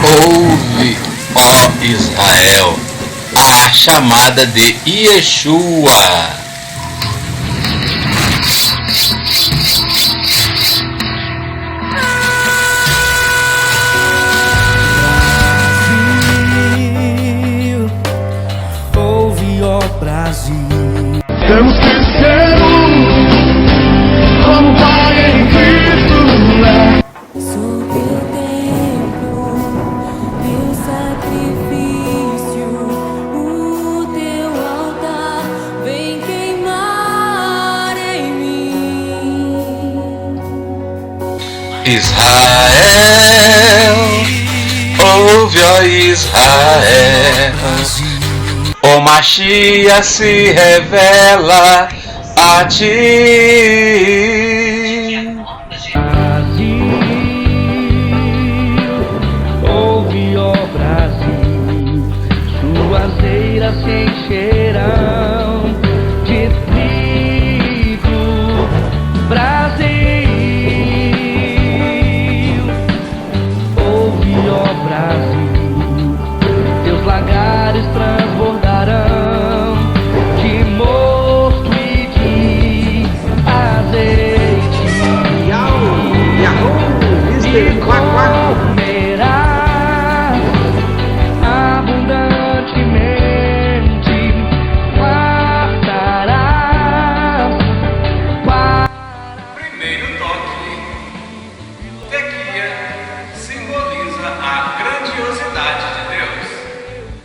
Ouve, ó Israel, a chamada de Yeshua. Ouve, ó Brasil. Temos que ser como Pai em Cristo é. Sob o templo, teu sacrifício, o teu altar vem queimar em mim. Israel, ouve, ó Israel, o Mashiach se revela a ti. Brasil, ouve, ó Brasil, suas eiras se encherão de trigo. Brasil, ouve, ó Brasil, teus lagares transbordarão de mosto e de azeite. E comerás abundantemente, guardarás. Primeiro toque. Tequia simboliza a grandiosidade de Deus.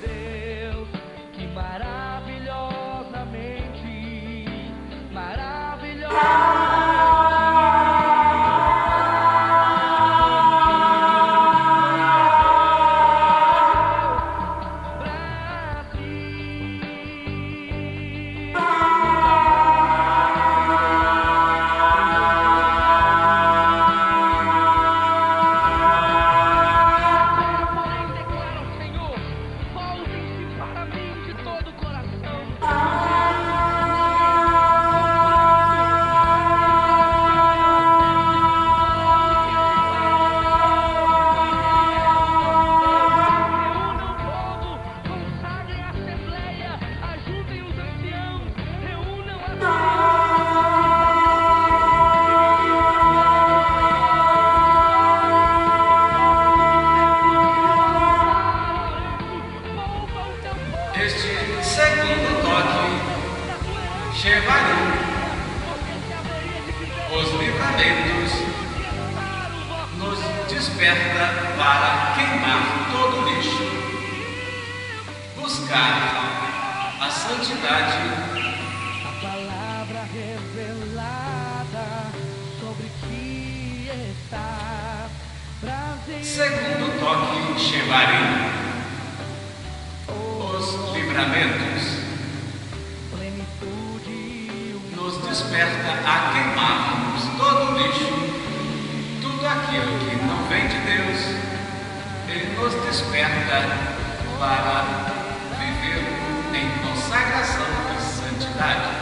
Deus, que maravilhosamente, porém declara o Senhor, voltem-se para mim de todo o coração. Reúnam o povo, consagrem a assembleia, ajudem os anciãos, reúnam as Este segundo toque, Shevarim, os livramentos, nos desperta para queimar todo o lixo, buscar a santidade. A palavra revelada sobre ti está. Brasil, Segundo toque, Shevarim, os livramentos, plenitude, nos desperta a queimarmos todo o lixo, tudo aquilo que não vem de Deus. Ele nos desperta para viver em consagração e santidade.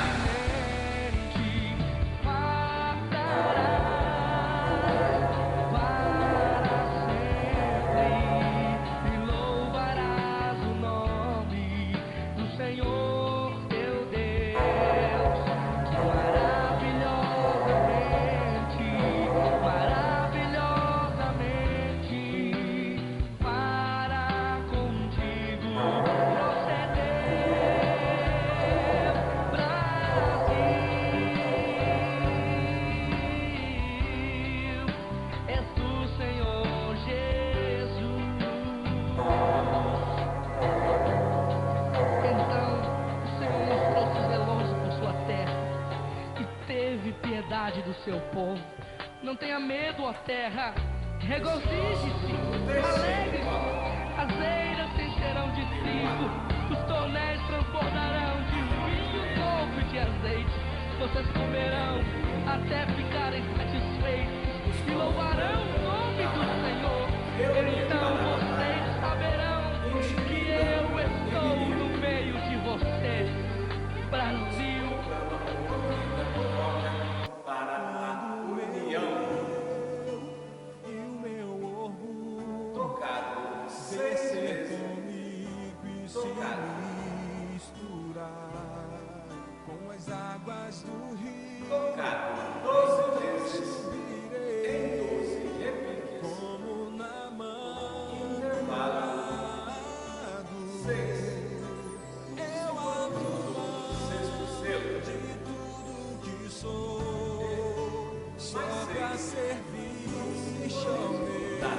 e louvarás o nome do Senhor teu Deus, que maravilhosamente para contigo proceder. Brasil, és do Senhor Jesus. Então o Senhor mostrou seu relógio por sua terra e teve piedade do seu povo. Não tenha medo, ó terra, regozije-se, alegre-se. As eiras se encherão de trigo, os tornéis transbordarão de vinho novo e de azeite. Vocês comerão até ficarem satisfeitos e louvarão o nome do Senhor. Então vocês saberão que eu estou no meio de vocês. Brasil, Para a união, tocados descer comigo e se misturar com as águas do rio. Tocado 12 vezes em 12 repiques. Como na mão Intervalo 6. eu abro mão Sexto selo. de tudo que sou, só pra servir e chamei. Da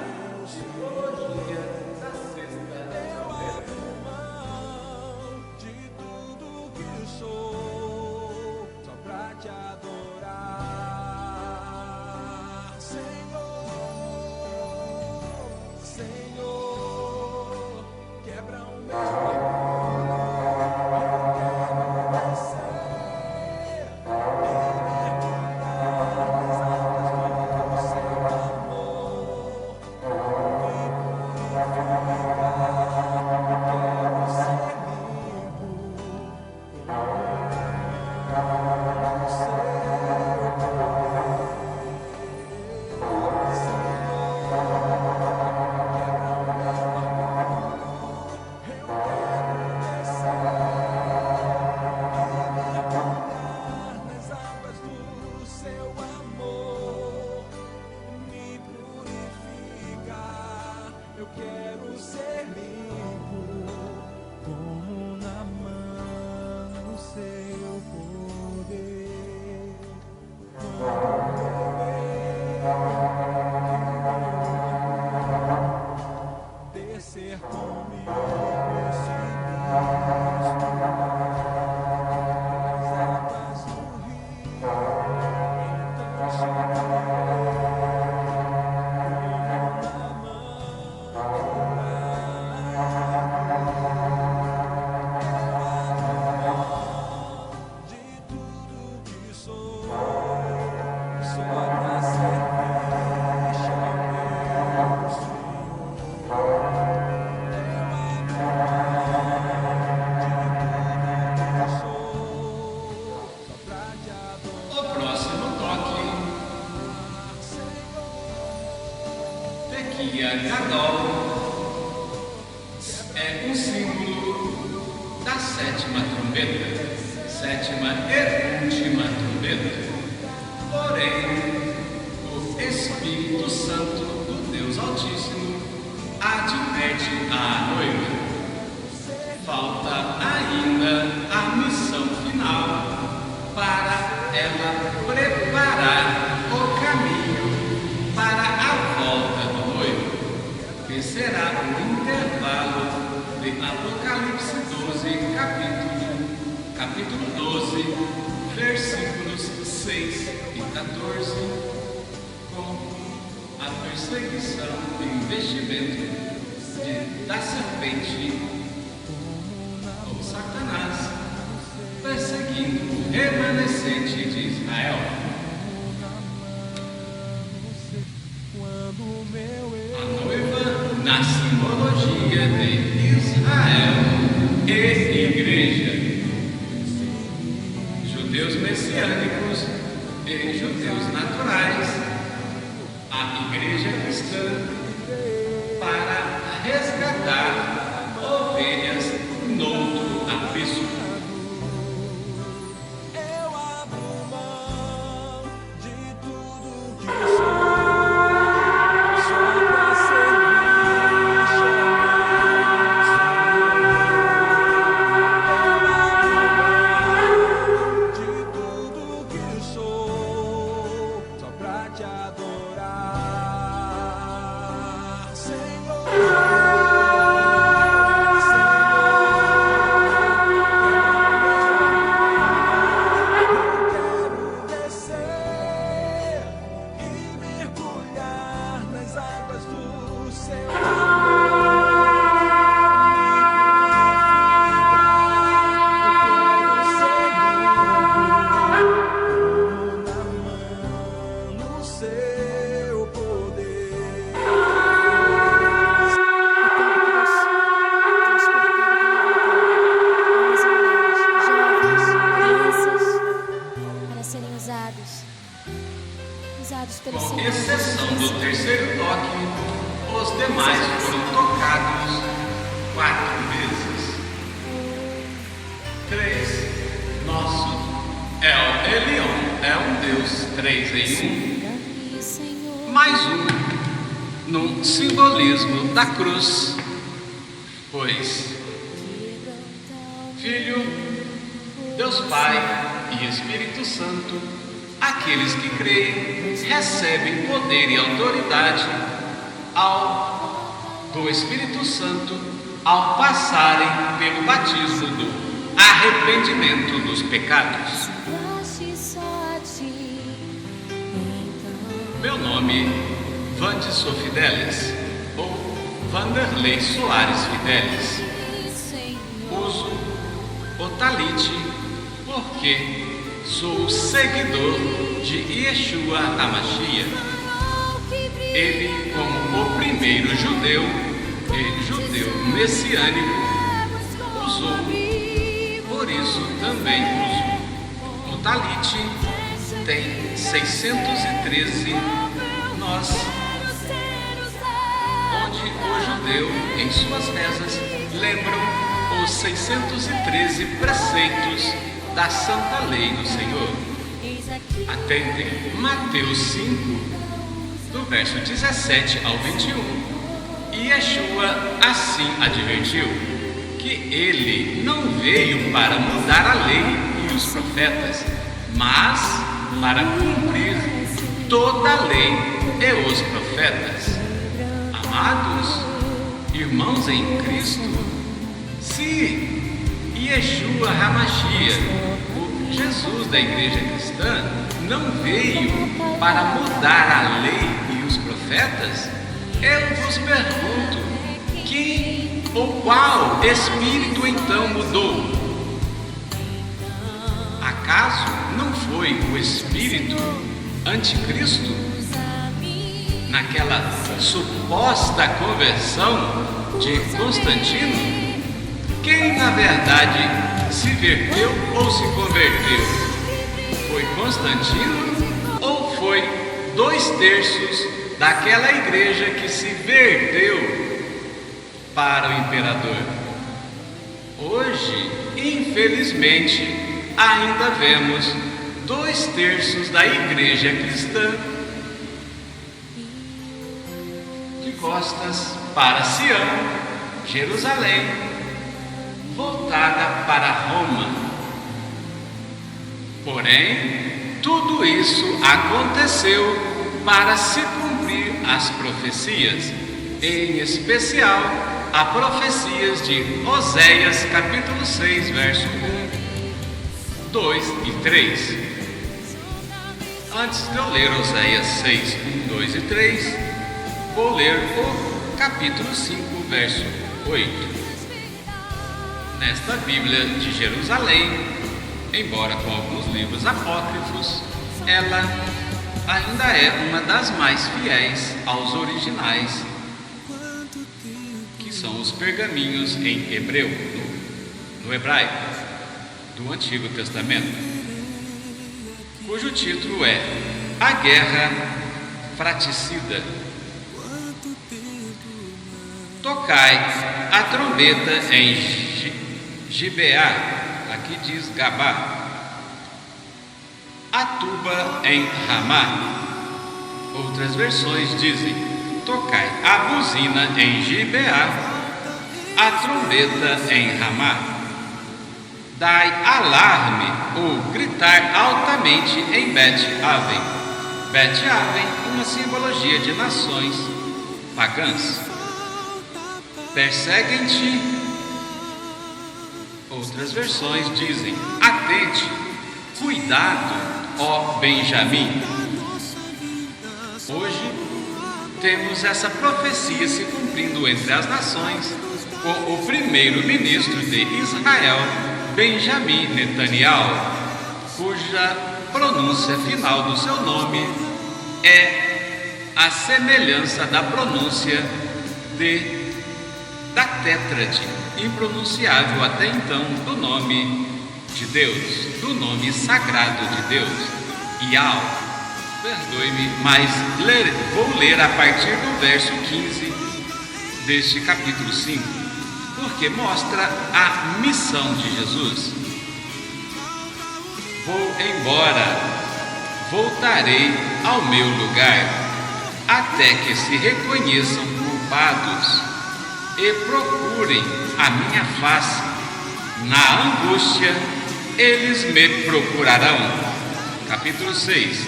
simbologia da sexta trombeta. Mão de tudo que sou, só pra te adorar, Senhor, Senhor, quebra o meu nas águas do seu amor, me purificar. Eu quero ser limpo, como na mão o seu poder. Descer comigo esse as águas do rio, então de tudo que sou, só pra servir, chamei o O próximo toque, Tequia Gadol, é um símbolo da sétima trombeta, sétima e última trombeta. Porém, o Espírito Santo do Deus Altíssimo adverte a noiva. Falta ainda a missão final para ela preparar o caminho para a volta do noivo, que será o intervalo de Apocalipse 12, capítulo 12, versículos 6 e 14, com a perseguição e investimento da serpente ou Satanás, perseguindo o remanescente de Israel. quando meu A noiva na simbologia de Israel e igreja. Judeus messiânicos e judeus naturais. A igreja cristã para resgatar ovelhas noutro abismo. eu abro mão de tudo que sou, só pra servir, chamei de tudo que sou, só pra te adorar, Senhor, eu quero descer e mergulhar nas águas do seu no seu poder. Para serem usados pelo Com Senhor exceção do Jesus. terceiro toque, o Os demais foram tocados 4 vezes. 3. Nosso El Elyon é um Deus 3 em 1. Mais um no simbolismo da cruz, pois Filho, Deus Pai e Espírito Santo, aqueles que creem, recebem poder e autoridade do Espírito Santo ao passarem pelo batismo do arrependimento dos pecados. Meu nome Vanderson Fidelis, ou Vanderlei Soares Fidelis. Uso o talite porque sou seguidor de Yeshua HaMashiach. Ele, como o primeiro judeu e judeu messiânico, usou, por isso também uso. O talite tem 613 nós, onde o judeu, em suas rezas, lembram os 613 preceitos da Santa Lei do Senhor. Atentem Mateus 5, do verso 17 ao 21. E Yeshua assim advertiu que ele não veio para mudar a lei e os profetas, mas para cumprir toda a lei e os profetas. Amados irmãos em Cristo, se Yeshua HaMashiach, o Jesus da igreja cristã, não veio para mudar a lei e os profetas, eu vos pergunto, quem ou qual espírito então mudou? Acaso não foi o espírito anticristo? Naquela suposta conversão de Constantino? Quem na verdade se verteu ou se converteu? Foi Constantino ou foi 2/3 daquela igreja que se verteu para o imperador? Hoje, infelizmente, ainda vemos 2/3 da igreja cristã de costas para Sião, Jerusalém, voltada para Roma. Porém, tudo isso aconteceu para se cumprir as profecias, em especial a profecias de Oséias capítulo 6, verso 1, 2 e 3. Antes de eu ler Oséias 6, 1, 2 e 3, vou ler o capítulo 5, verso 8. Nesta Bíblia de Jerusalém, embora com alguns livros apócrifos, ela ainda é uma das mais fiéis aos originais, que são os pergaminhos em hebreu, no hebraico, do Antigo Testamento, cujo título é A Guerra Fraticida. Tocai a trombeta em Gibeá, aqui diz Gabá, a tuba em Ramá. Outras versões dizem: tocai a buzina em Gibeá, a trombeta em Ramá. Dai alarme ou gritar altamente em Bet-Aven. Bet-Aven, uma simbologia de nações pagãs. Perseguem-te. Outras versões dizem: atente, cuidado, ó Benjamim. Hoje temos essa profecia se cumprindo entre as nações, com o primeiro-ministro de Israel, Benjamim Netanyahu, cuja pronúncia final do seu nome é a semelhança da pronúncia da tétrade, impronunciável até então, do nome de Deus, do nome sagrado de Deus, Yahweh. Perdoe-me, mas vou ler a partir do verso 15 deste capítulo 5, porque mostra a missão de Jesus. Vou embora, voltarei ao meu lugar, até que se reconheçam culpados e procurem a minha face. Na angústia, eles me procurarão. Capítulo 6.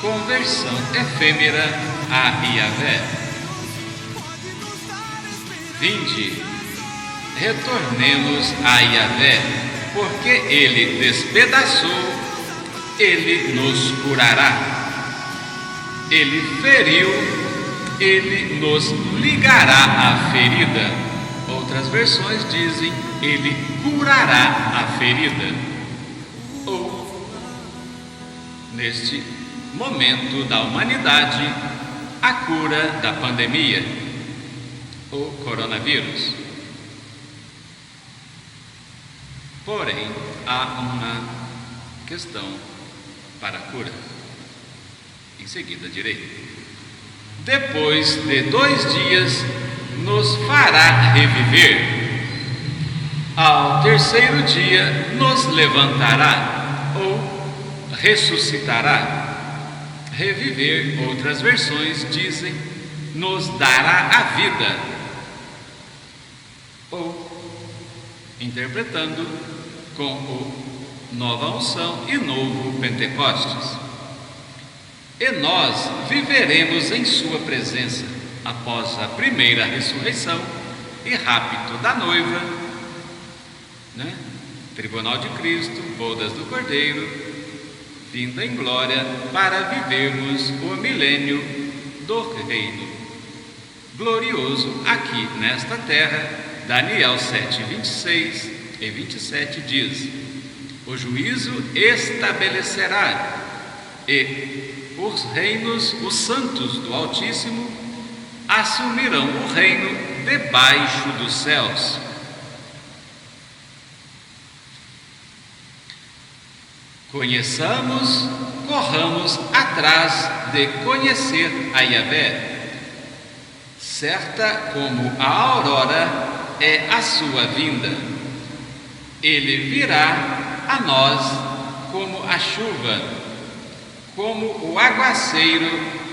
Conversão efêmera a Yahvé. Vinde, retornemos a Yahvé, porque Ele despedaçou, Ele nos curará. Ele feriu, Ele nos ligará a ferida. Outras versões dizem, Ele curará a ferida. Ou, neste momento da humanidade, a cura da pandemia, o coronavírus. Porém, há uma questão para a cura. Em seguida direi. Depois de 2 dias, nos fará reviver. Ao 3º dia, nos levantará ou ressuscitará. Reviver, outras versões dizem, nos dará a vida. Ou, interpretando com o nova unção e novo Pentecostes. E nós viveremos em sua presença após a primeira ressurreição e rapto da noiva, Tribunal de Cristo, bodas do Cordeiro, vinda em glória para vivermos o milênio do reino glorioso aqui nesta terra. Daniel 7, 26 e 27 diz: o juízo estabelecerá, e os reinos, os santos do Altíssimo, assumirão o reino debaixo dos céus. Conheçamos, corramos atrás de conhecer a Yahvé. Certa como a aurora é a sua vinda. Ele virá a nós como a chuva, como o aguaceiro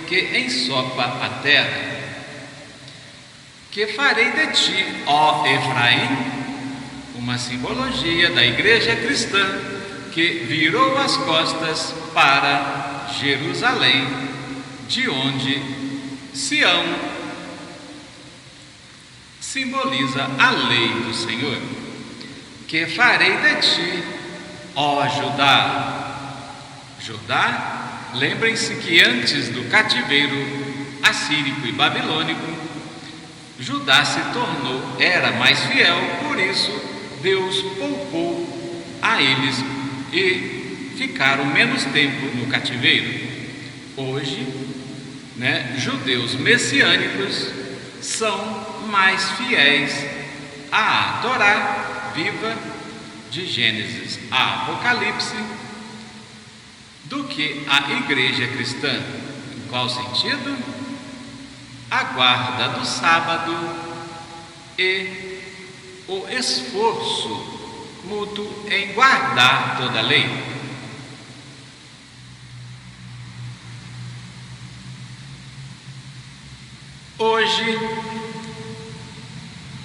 que ensopa a terra. Que farei de ti, ó Efraim? Uma simbologia da igreja cristã que virou as costas para Jerusalém, de onde Sião simboliza a lei do Senhor. Que farei de ti, ó Judá? Judá, lembrem-se que antes do cativeiro assírico e babilônico, Judá se tornou, era mais fiel, por isso Deus poupou a eles e ficaram menos tempo no cativeiro. Hoje, judeus messiânicos são mais fiéis à Torá viva, de Gênesis a Apocalipse, do que a igreja cristã. Em qual sentido? A guarda do sábado e o esforço mútuo em guardar toda a lei. Hoje,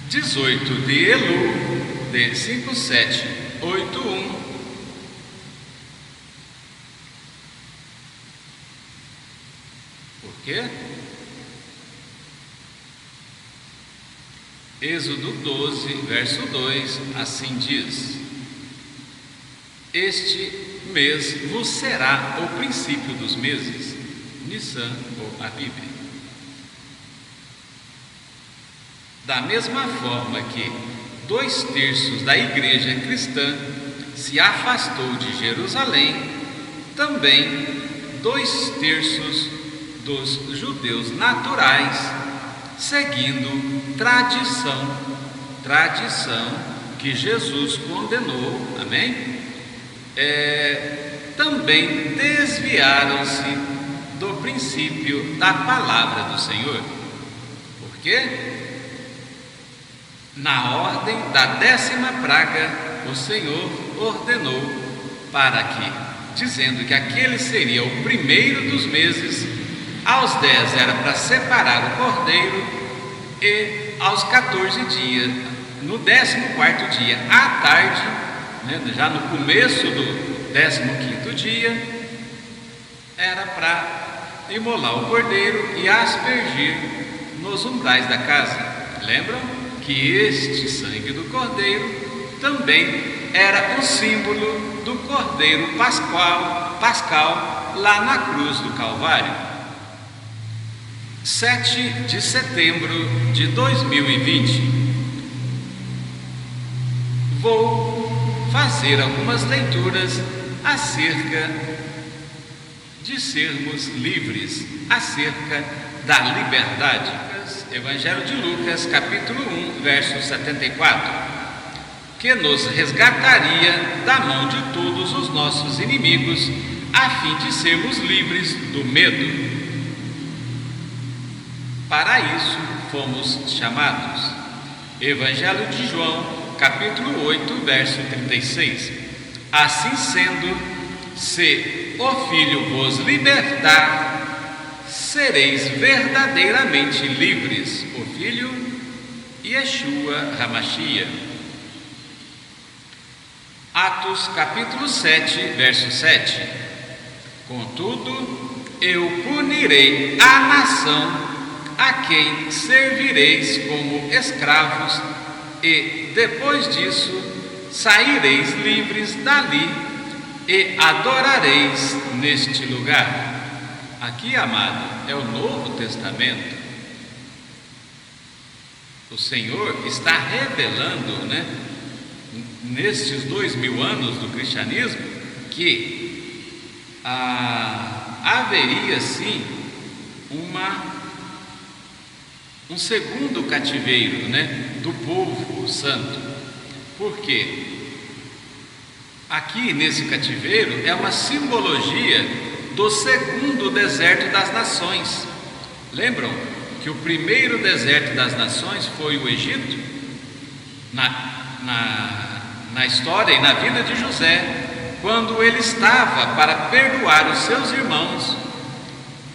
18 de Elul de 5781, por quê? Êxodo 12, verso 2, assim diz: este mês vos será o princípio dos meses, Nissan ou Abib. Da mesma forma que 2/3 da igreja cristã se afastou de Jerusalém, também 2/3 dos judeus naturais, seguindo tradição que Jesus condenou, amém? Também desviaram-se do princípio da palavra do Senhor. Por quê? Na ordem da 10ª praga, o Senhor ordenou para que, dizendo que aquele seria o primeiro dos meses, aos 10 era para separar o cordeiro, e aos 14 dias, no 14º dia à tarde, já no começo do 15º dia, era para imolar o cordeiro e aspergir nos umbrais da casa. Lembram que este sangue do cordeiro também era um símbolo do cordeiro pascal lá na cruz do Calvário. 7 de setembro de 2020. Vou fazer algumas leituras acerca de sermos livres, acerca da liberdade. Evangelho de Lucas, capítulo 1, verso 74, que nos resgataria da mão de todos os nossos inimigos, a fim de sermos livres do medo. Para isso fomos chamados. Evangelho de João, capítulo 8, verso 36. Assim sendo, se o Filho vos libertar, sereis verdadeiramente livres. O Filho, Yeshua HaMashiach. Atos capítulo 7, verso 7. Contudo, eu punirei a nação a quem servireis como escravos, e depois disso saireis livres dali e adorareis neste lugar. Aqui, amado, é o Novo Testamento. O Senhor está revelando, nestes 2000 anos do cristianismo, que haveria sim um segundo cativeiro, do povo santo. Por quê? Aqui nesse cativeiro é uma simbologia do segundo deserto das nações. Lembram que o primeiro deserto das nações foi o Egito? Na história e na vida de José, quando ele estava para perdoar os seus irmãos,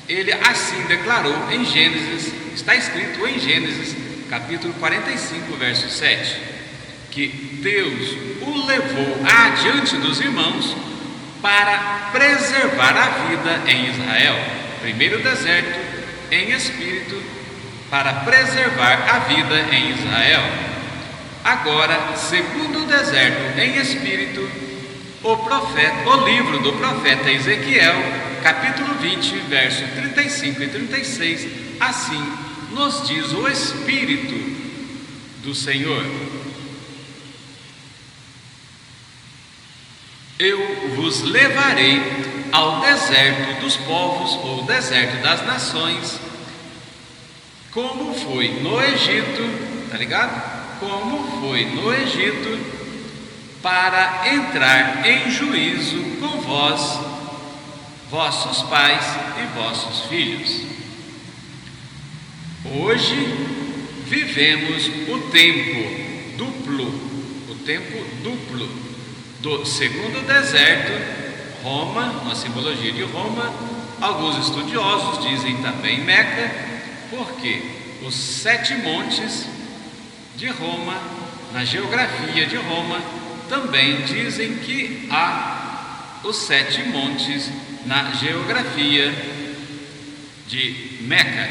ele assim declarou em Gênesis, está escrito em Gênesis, capítulo 45, verso 7, que Deus o levou adiante dos irmãos para preservar a vida em Israel. Primeiro deserto em espírito, para preservar a vida em Israel. Agora, segundo deserto em espírito, o livro do profeta Ezequiel, capítulo 20, verso 35 e 36, assim nos diz o Espírito do Senhor: eu vos levarei ao deserto dos povos, ou deserto das nações, como foi no Egito, tá ligado? Como foi no Egito, para entrar em juízo com vós, vossos pais e vossos filhos. Hoje vivemos o tempo duplo do segundo deserto, Roma, uma simbologia de Roma. Alguns estudiosos dizem também Meca, porque os 7 montes de Roma, na geografia de Roma, também dizem que há os 7 montes na geografia de Meca.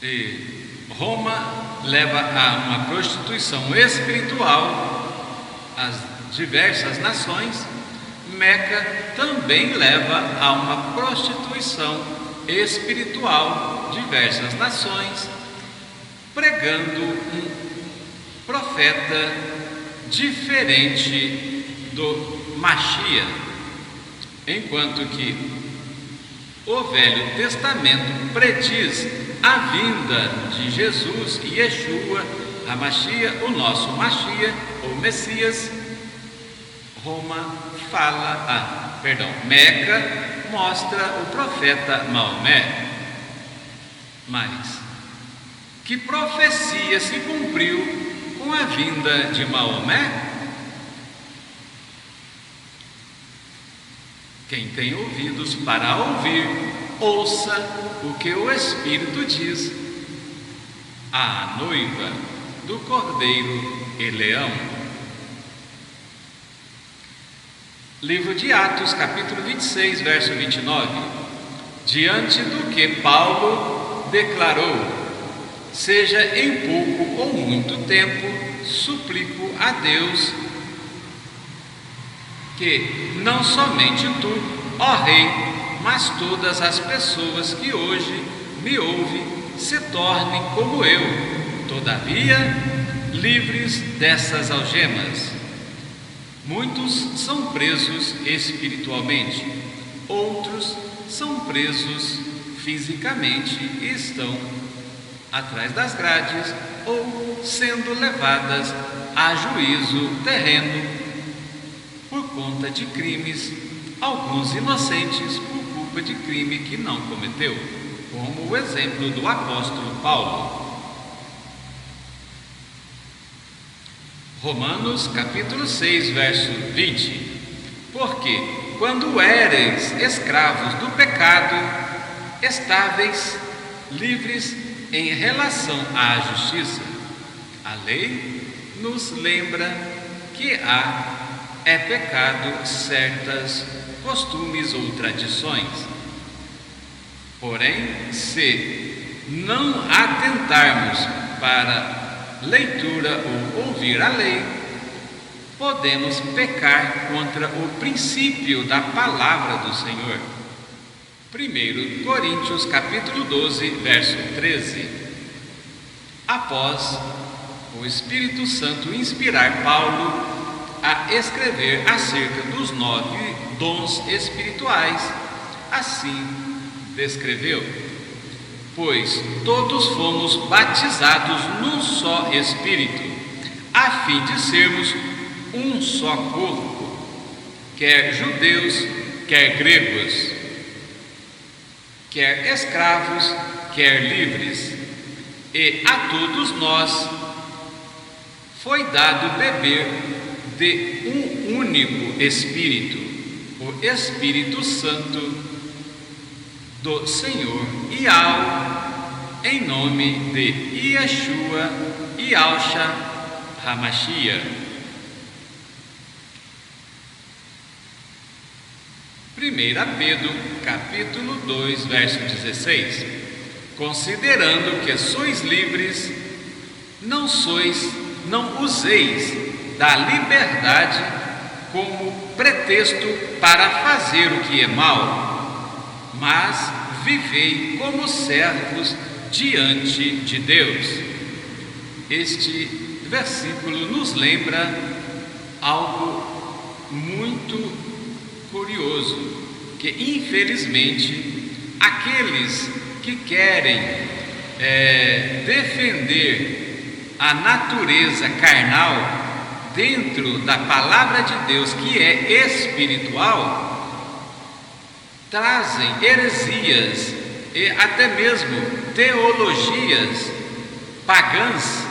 E Roma leva a uma prostituição espiritual às diversas nações. Meca também leva a uma prostituição espiritual diversas nações, pregando um profeta diferente do Mashiach, enquanto que o Velho Testamento prediz a vinda de Jesus e Yeshua, a Mashiach, o nosso Mashiach, o Messias. Meca mostra o profeta Maomé. Mas Que profecia se cumpriu com a vinda de Maomé? Quem tem ouvidos para ouvir, ouça o que o Espírito diz à noiva do Cordeiro e Leão. Livro de Atos, capítulo 26, verso 29. Diante do que Paulo declarou: seja em pouco ou muito tempo, suplico a Deus que não somente tu, ó Rei, mas todas as pessoas que hoje me ouvem se tornem como eu, todavia livres dessas algemas. Muitos são presos espiritualmente, outros são presos fisicamente e estão atrás das grades ou sendo levadas a juízo terreno por conta de crimes, alguns inocentes por culpa de crime que não cometeu, como o exemplo do apóstolo Paulo. Romanos capítulo 6, verso 20. Porque quando éreis escravos do pecado, estáveis livres em relação à justiça, a lei nos lembra que é pecado certas costumes ou tradições. Porém, se não atentarmos para leitura ou ouvir a lei, podemos pecar contra o princípio da palavra do Senhor. 1 Coríntios capítulo 12, verso 13. Após o Espírito Santo inspirar Paulo a escrever acerca dos 9 dons espirituais, assim descreveu: pois todos fomos batizados num só Espírito, a fim de sermos um só corpo, quer judeus, quer gregos, quer escravos, quer livres, e a todos nós foi dado beber de um único Espírito, o Espírito Santo do Senhor, em nome de Yeshua HaMashiach. 1 Pedro capítulo 2, verso 16. Considerando que sois livres, não useis da liberdade como pretexto para fazer o que é mal, mas vivei como servos diante de Deus. Este versículo nos lembra algo muito curioso, que infelizmente aqueles que querem defender a natureza carnal dentro da palavra de Deus, que é espiritual, trazem heresias e até mesmo teologias pagãs,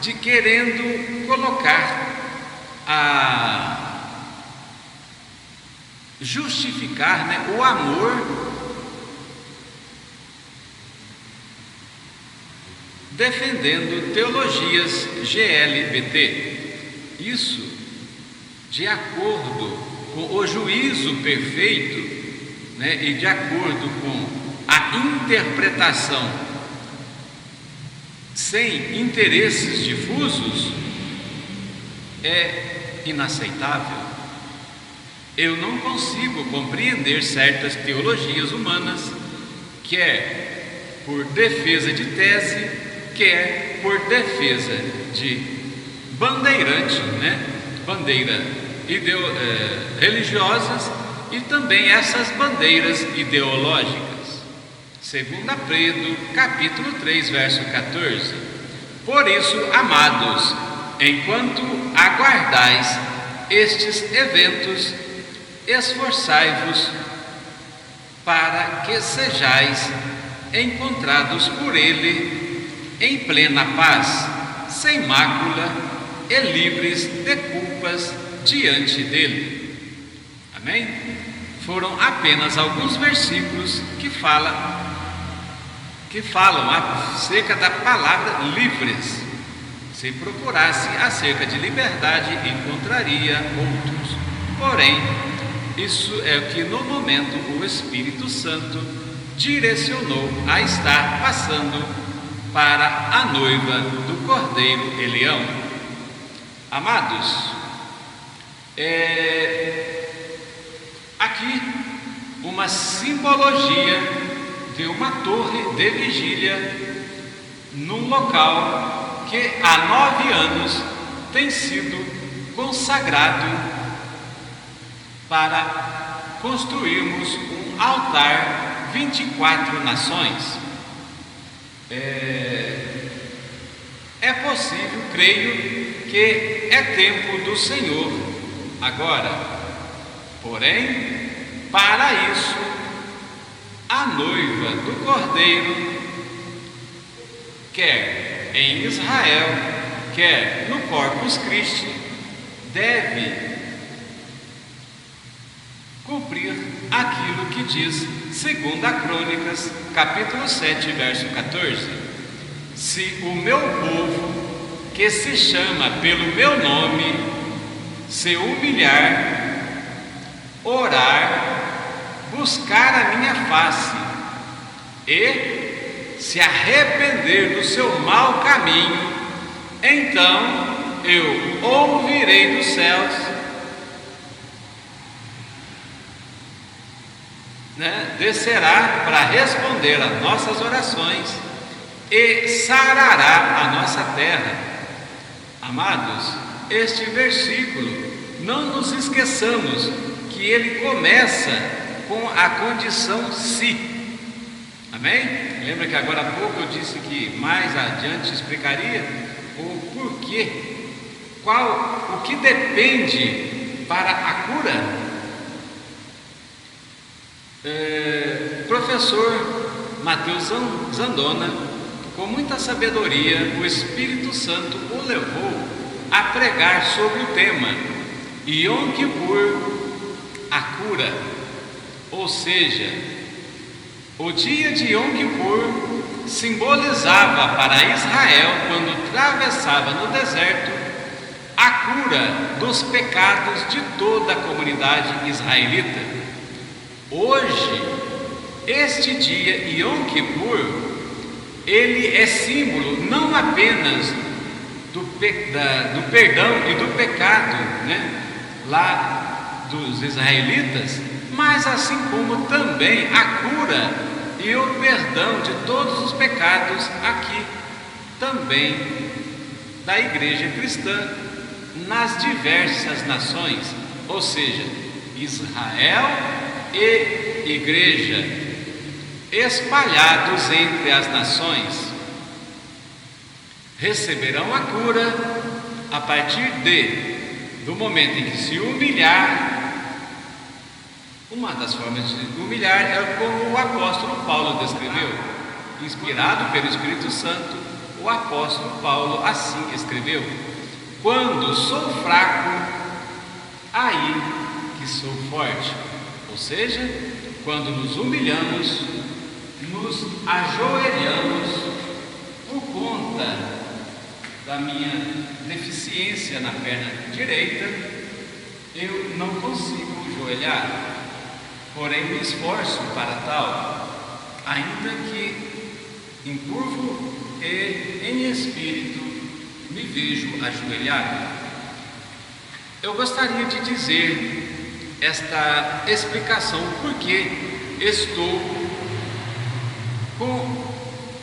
de querendo colocar justificar o amor, defendendo teologias GLBT. Isso de acordo com o juízo perfeito, e de acordo com a interpretação sem interesses difusos, é inaceitável. Eu não consigo compreender certas teologias humanas, quer por defesa de tese, quer por defesa de bandeirante, bandeira religiosas, e também essas bandeiras ideológicas. 2 Pedro capítulo 3, verso 14. Por isso, amados, enquanto aguardais estes eventos, esforçai-vos para que sejais encontrados por Ele em plena paz, sem mácula e livres de culpas diante dele. Amém? Foram apenas alguns versículos que falam acerca da palavra livres. Se procurasse acerca de liberdade, encontraria outros. Porém, isso é o que no momento o Espírito Santo direcionou a estar passando para a noiva do Cordeiro e Leão. Amados, aqui uma simbologia de uma torre de vigília num local que há 9 anos tem sido consagrado para construirmos um altar 24 nações. É possível, creio, que é tempo do Senhor agora. Porém, para isso, a noiva do Cordeiro, quer em Israel, quer no Corpus Christi, deve cumprir aquilo que diz 2 Crônicas, capítulo 7, verso 14: se o meu povo, que se chama pelo meu nome, se humilhar, orar, buscar a minha face e se arrepender do seu mau caminho, então eu ouvirei dos céus, descerá para responder às nossas orações e sarará a nossa terra. Amados, este versículo, não nos esqueçamos que ele começa com a condição se. Amém? Lembra que agora há pouco eu disse que mais adiante explicaria o porquê, o que depende para a cura. Professor Mateus Zandona, com muita sabedoria, o Espírito Santo o levou a pregar sobre o tema Yom Kippur, a cura. Ou seja, o dia de Yom Kippur simbolizava para Israel, quando atravessava no deserto, a cura dos pecados de toda a comunidade israelita. Hoje, este dia Yom Kippur, ele é símbolo não apenas do perdão e do pecado, lá dos israelitas, mas assim como também a cura e o perdão de todos os pecados aqui também da igreja cristã nas diversas nações, ou seja, Israel e igreja espalhados entre as nações receberão a cura a partir do momento em que se humilhar. Uma das formas de humilhar é como o apóstolo Paulo descreveu, inspirado pelo Espírito Santo. O apóstolo Paulo assim escreveu: quando sou fraco, aí que sou forte. Ou seja, quando nos humilhamos, nos ajoelhamos por conta da minha deficiência na perna direita, eu não consigo ajoelhar, porém me esforço para tal, ainda que encurvo e em espírito me vejo ajoelhado. Eu gostaria de dizer esta explicação porque estou com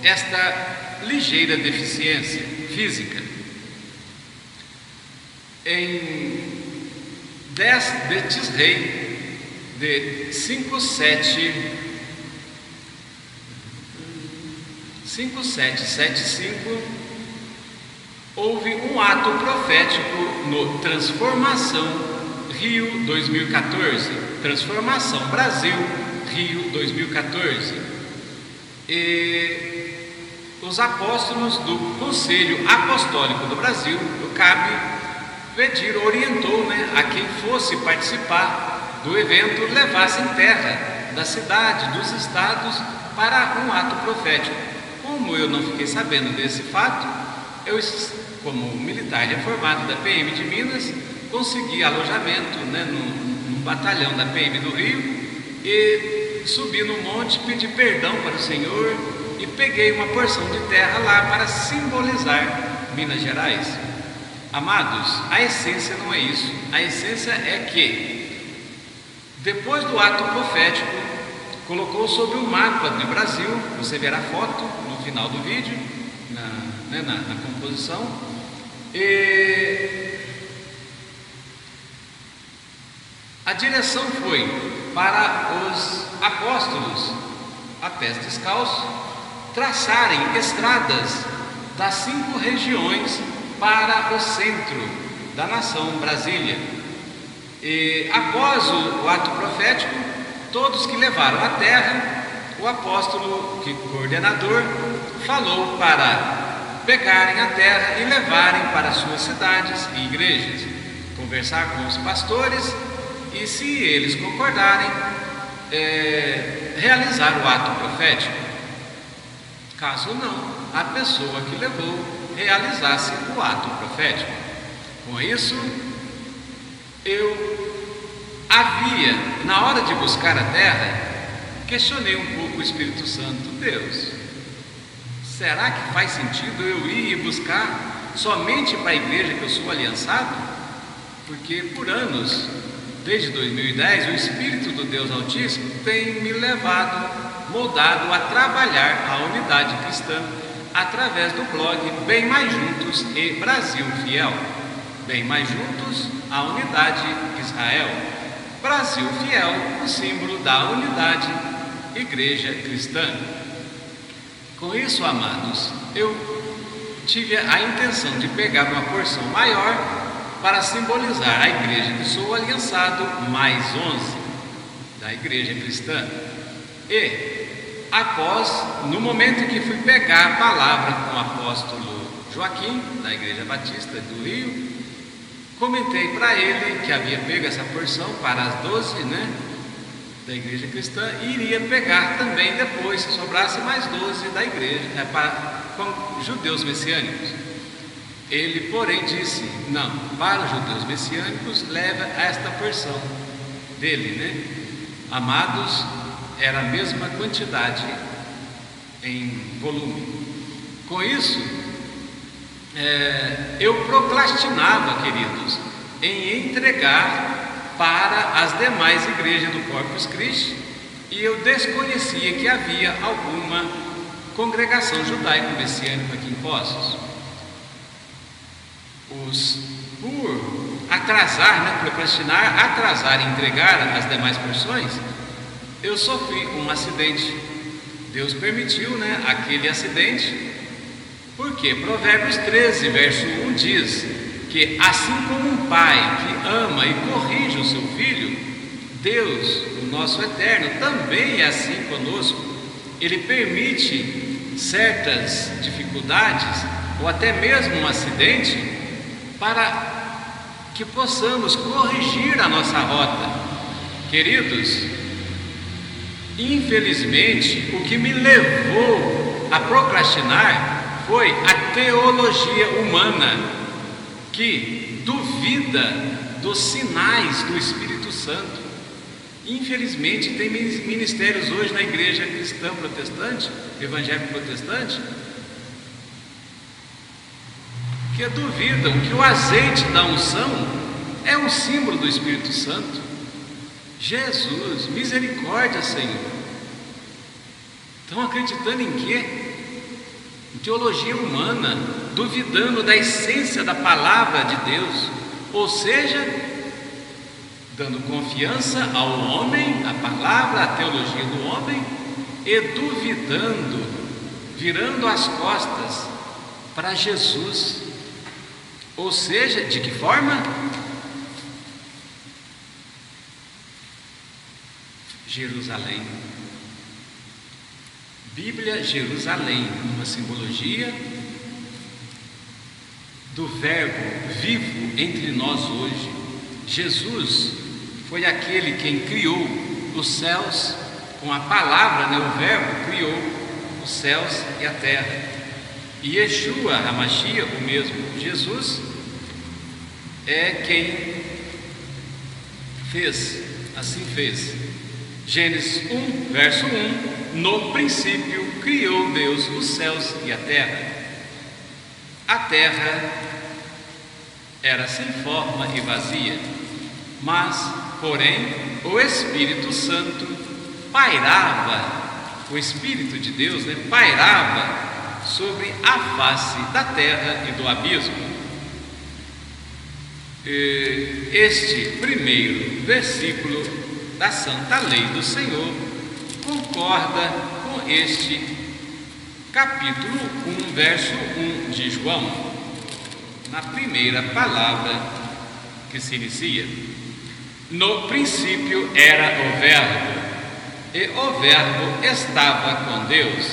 esta ligeira deficiência física. Em 10 de Tisrei de 5775, houve um ato profético no Transformação Rio 2014, Transformação Brasil Rio 2014. E os apóstolos do Conselho Apostólico do Brasil, o CAB, orientou, a quem fosse participar do evento levassem terra da cidade, dos estados, para um ato profético. Como eu não fiquei sabendo desse fato, eu, como militar reformado da PM de Minas, consegui alojamento no batalhão da PM do Rio e subi no monte, pedi perdão para o Senhor e peguei uma porção de terra lá para simbolizar Minas Gerais. Amados, a essência não é isso. A essência é que, depois do ato profético, colocou sobre o mapa do Brasil, você verá a foto no final do vídeo, na composição, e a direção foi para os apóstolos, a pés descalços, traçarem estradas das 5 regiões para o centro da nação, Brasília. E após o ato profético, todos que levaram a terra, o apóstolo, que coordenador, falou para pegarem a terra e levarem para suas cidades e igrejas, conversar com os pastores e, se eles concordarem, realizar o ato profético. Caso não, a pessoa que levou realizasse o ato profético. Com isso, eu havia, na hora de buscar a terra, questionei um pouco o Espírito Santo. Deus, será que faz sentido eu ir e buscar somente para a igreja que eu sou aliançado? Porque por anos, desde 2010, o Espírito do Deus Altíssimo tem me levado, moldado a trabalhar a unidade cristã através do blog Bem Mais Juntos e Brasil Fiel. Bem Mais Juntos, a unidade Israel. Brasil Fiel, o símbolo da unidade Igreja Cristã. Com isso, amados, eu tive a intenção de pegar uma porção maior para simbolizar a igreja que sou aliançado, mais 11 da Igreja Cristã. E após, no momento em que fui pegar a palavra com o apóstolo Joaquim, da Igreja Batista do Rio, comentei para ele que havia pego essa porção para as 12, da Igreja Cristã, e iria pegar também depois, se sobrasse, mais 12 da igreja, com judeus messiânicos. Ele, porém, disse: não, para os judeus messiânicos, leva esta porção dele, Amados, era a mesma quantidade em volume. Com isso, eu procrastinava, queridos, em entregar para as demais igrejas do Corpus Christi, e eu desconhecia que havia alguma congregação judaico-messiânica aqui em Poços. Por atrasar, procrastinar, atrasar e entregar as demais porções, eu sofri um acidente. Deus permitiu, aquele acidente, porque Provérbios 13, verso 1 diz que assim como um pai que ama e corrige o seu filho, Deus, o nosso Eterno, também é assim conosco. Ele permite certas dificuldades ou até mesmo um acidente para que possamos corrigir a nossa rota. Queridos, infelizmente, o que me levou a procrastinar foi a teologia humana, que duvida dos sinais do Espírito Santo. Infelizmente, tem ministérios hoje na igreja cristã protestante, evangélico protestante, que duvidam que o azeite da unção é um símbolo do Espírito Santo. Jesus, misericórdia, Senhor. Estão acreditando em quê? Em teologia humana, duvidando da essência da palavra de Deus, ou seja, dando confiança ao homem, à palavra, à teologia do homem, e duvidando, virando as costas para Jesus. Ou seja, de que forma? Jerusalém. Bíblia Jerusalém, uma simbologia do Verbo vivo entre nós hoje. Jesus foi aquele quem criou os céus com a palavra, né? O Verbo criou os céus e a terra. E Yeshua, HaMashiach, o mesmo Jesus, é quem fez, assim fez. Gênesis 1, verso 1: no princípio criou Deus os céus e a terra. A terra era sem forma e vazia, mas, porém, o Espírito Santo pairava, o Espírito de Deus, né, pairava sobre a face da terra e do abismo. Este primeiro versículo da Santa Lei do Senhor concorda com este capítulo 1, verso 1 de João, na primeira palavra que se inicia: no princípio era o Verbo, e o Verbo estava com Deus,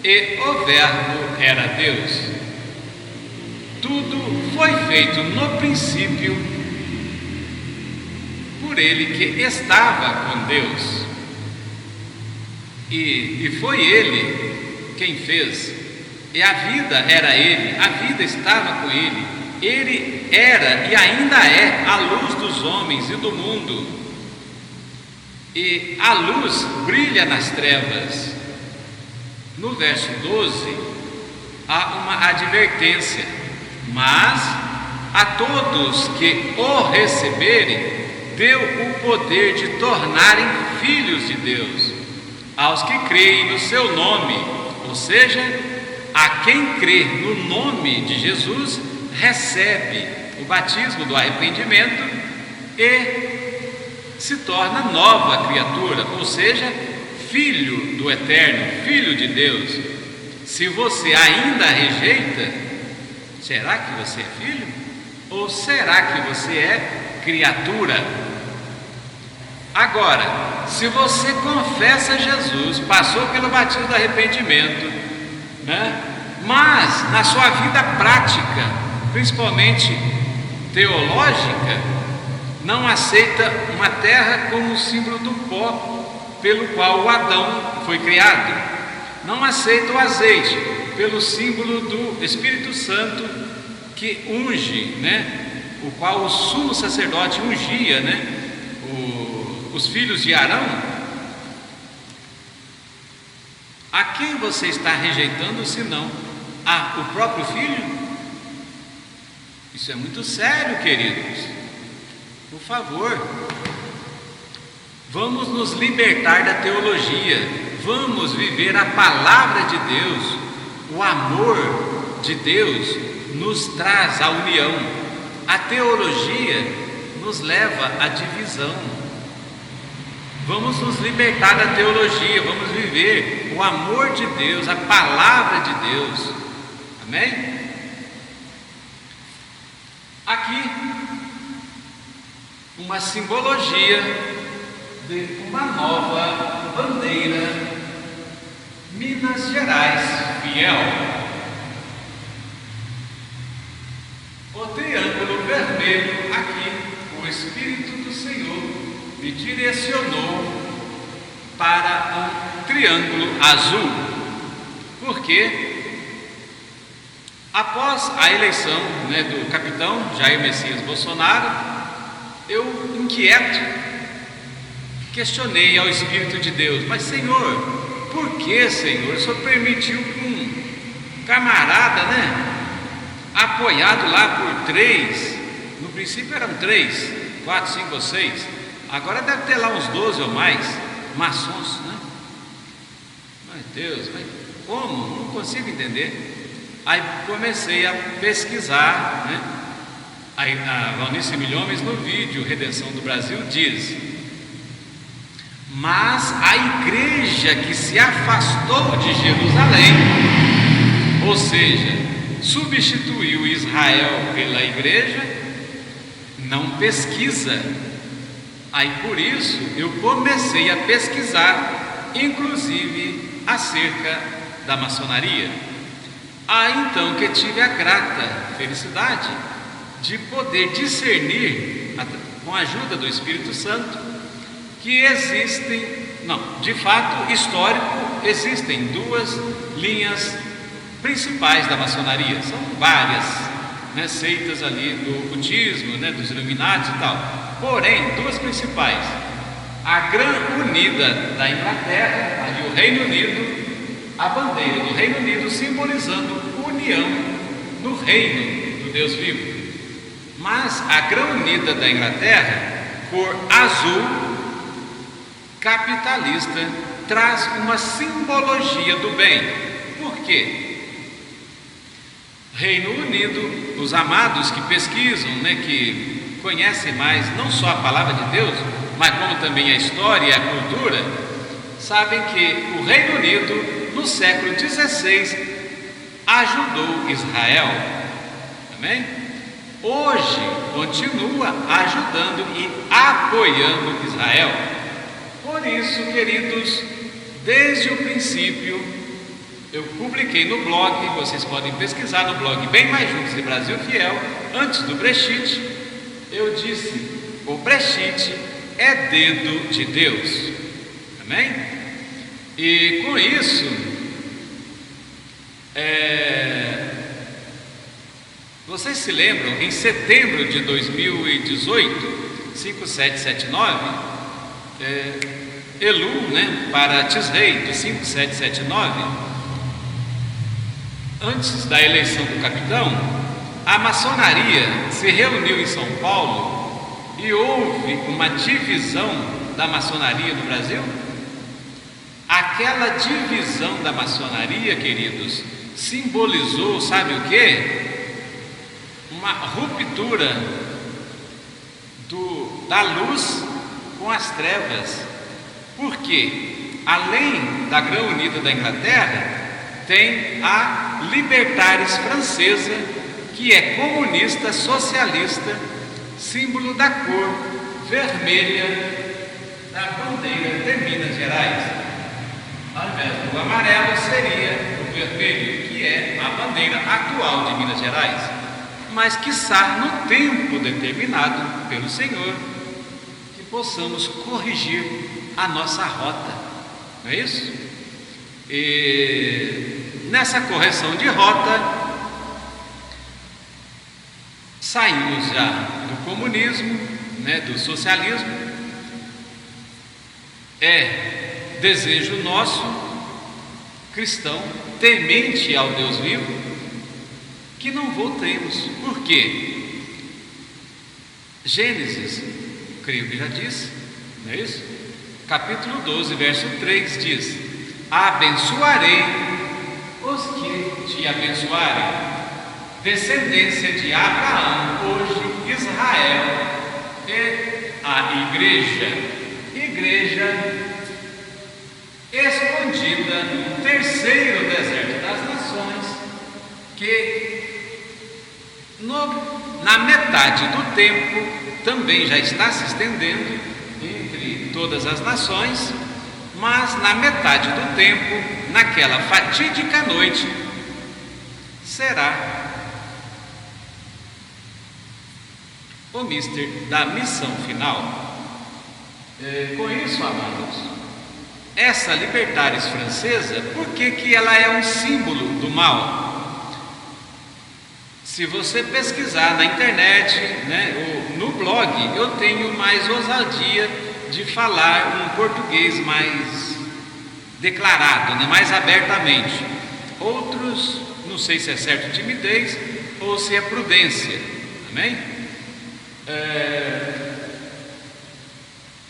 e o Verbo era Deus. Tudo foi feito no princípio por ele que estava com Deus, e foi ele quem fez, e a vida era ele, a vida estava com ele, ele era e ainda é a luz dos homens e do mundo, e a luz brilha nas trevas. No verso 12 há uma advertência: mas a todos que o receberem deu o poder de tornarem filhos de Deus, aos que creem no seu nome. Ou seja, a quem crê no nome de Jesus recebe o batismo do arrependimento e se torna nova criatura, ou seja, filho do Eterno, filho de Deus. Se você ainda rejeita, será que você é filho? Ou será que você é criatura? Agora, se você confessa Jesus, passou pelo batismo do arrependimento, né? Mas na sua vida prática, principalmente teológica, não aceita uma terra como símbolo do pó pelo qual o Adão foi criado, não aceita o azeite pelo símbolo do Espírito Santo que unge, né? O qual o sumo sacerdote ungia, né? Os filhos de Arão. A quem você está rejeitando, senão o próprio filho? Isso é muito sério, queridos. Por favor, vamos nos libertar da teologia, vamos viver a palavra de Deus. O amor de Deus nos traz a união. A teologia nos leva à divisão. Vamos nos libertar da teologia, vamos viver o amor de Deus, a palavra de Deus. Amém? Aqui, uma simbologia de uma nova bandeira, Minas Gerais fiel. O triângulo vermelho aqui, o Espírito do Senhor me direcionou para um triângulo azul, porque após a eleição, né, do capitão Jair Messias Bolsonaro, eu, inquieto, questionei ao Espírito de Deus: mas Senhor, por que, Senhor, o Senhor permitiu que um camarada, né, apoiado lá por 3, no princípio eram 3, 4, 5 ou 6, agora deve ter lá uns 12 ou mais maçons, né? Meu Deus, mas como? Não consigo entender. Aí comecei a pesquisar, né? Aí a Valnice Milhomes, no vídeo Redenção do Brasil, diz: mas a igreja que se afastou de Jerusalém, ou seja, substituiu Israel pela igreja, não pesquisa. Aí por isso eu comecei a pesquisar, inclusive acerca da maçonaria. Aí então que tive a grata felicidade de poder discernir, com a ajuda do Espírito Santo, que existem, de fato histórico, existem duas linhas principais da maçonaria. São várias, seitas ali do ocultismo, dos Illuminati e tal. Porém, duas principais: a Grã Unida da Inglaterra, ali o Reino Unido, a bandeira do Reino Unido simbolizando união no reino do Deus vivo. Mas a Grã Unida da Inglaterra, cor azul, capitalista, traz uma simbologia do bem. Por quê? Reino Unido, os amados que pesquisam, que conhecem mais não só a palavra de Deus, mas como também a história e a cultura, sabem que o Reino Unido, no século XVI, ajudou Israel. Amém? Hoje continua ajudando e apoiando Israel. Por isso, queridos, desde o princípio, eu publiquei no blog, vocês podem pesquisar no blog Bem Mais Juntos e Brasil Fiel, antes do brechite, eu disse: o brechite é dedo de Deus. Amém? E com isso, vocês se lembram, em setembro de 2018, 5779, Elu, para Tisrei de 5779, antes da eleição do capitão, a maçonaria se reuniu em São Paulo e houve uma divisão da maçonaria no Brasil. Aquela divisão da maçonaria, queridos, simbolizou, sabe o quê? Uma ruptura da luz com as trevas. Porque, além da Grã Unida da Inglaterra, tem a Libertares Francesa, que é comunista, socialista, símbolo da cor vermelha da bandeira de Minas Gerais. Ao invés do amarelo seria o vermelho, que é a bandeira atual de Minas Gerais, mas quiçá no tempo determinado pelo Senhor, que possamos corrigir a nossa rota, não é isso? E nessa correção de rota, saímos já do comunismo, do socialismo. É desejo nosso, cristão, temente ao Deus vivo, que não voltemos. Por quê? Gênesis, creio que já disse, não é isso? Capítulo 12, verso 3 diz: abençoarei os que te abençoarem, descendência de Abraão, hoje Israel, e a igreja escondida no terceiro deserto das nações, que na metade do tempo também já está se estendendo entre todas as nações, mas na metade do tempo, naquela fatídica noite, será o mister da missão final. Com isso, amados, essa Libertares Francesa, por que ela é um símbolo do mal? Se você pesquisar na internet, ou no blog, eu tenho mais ousadia de falar um português mais declarado, mais abertamente. Outros, não sei se é certo timidez ou se é prudência. Amém?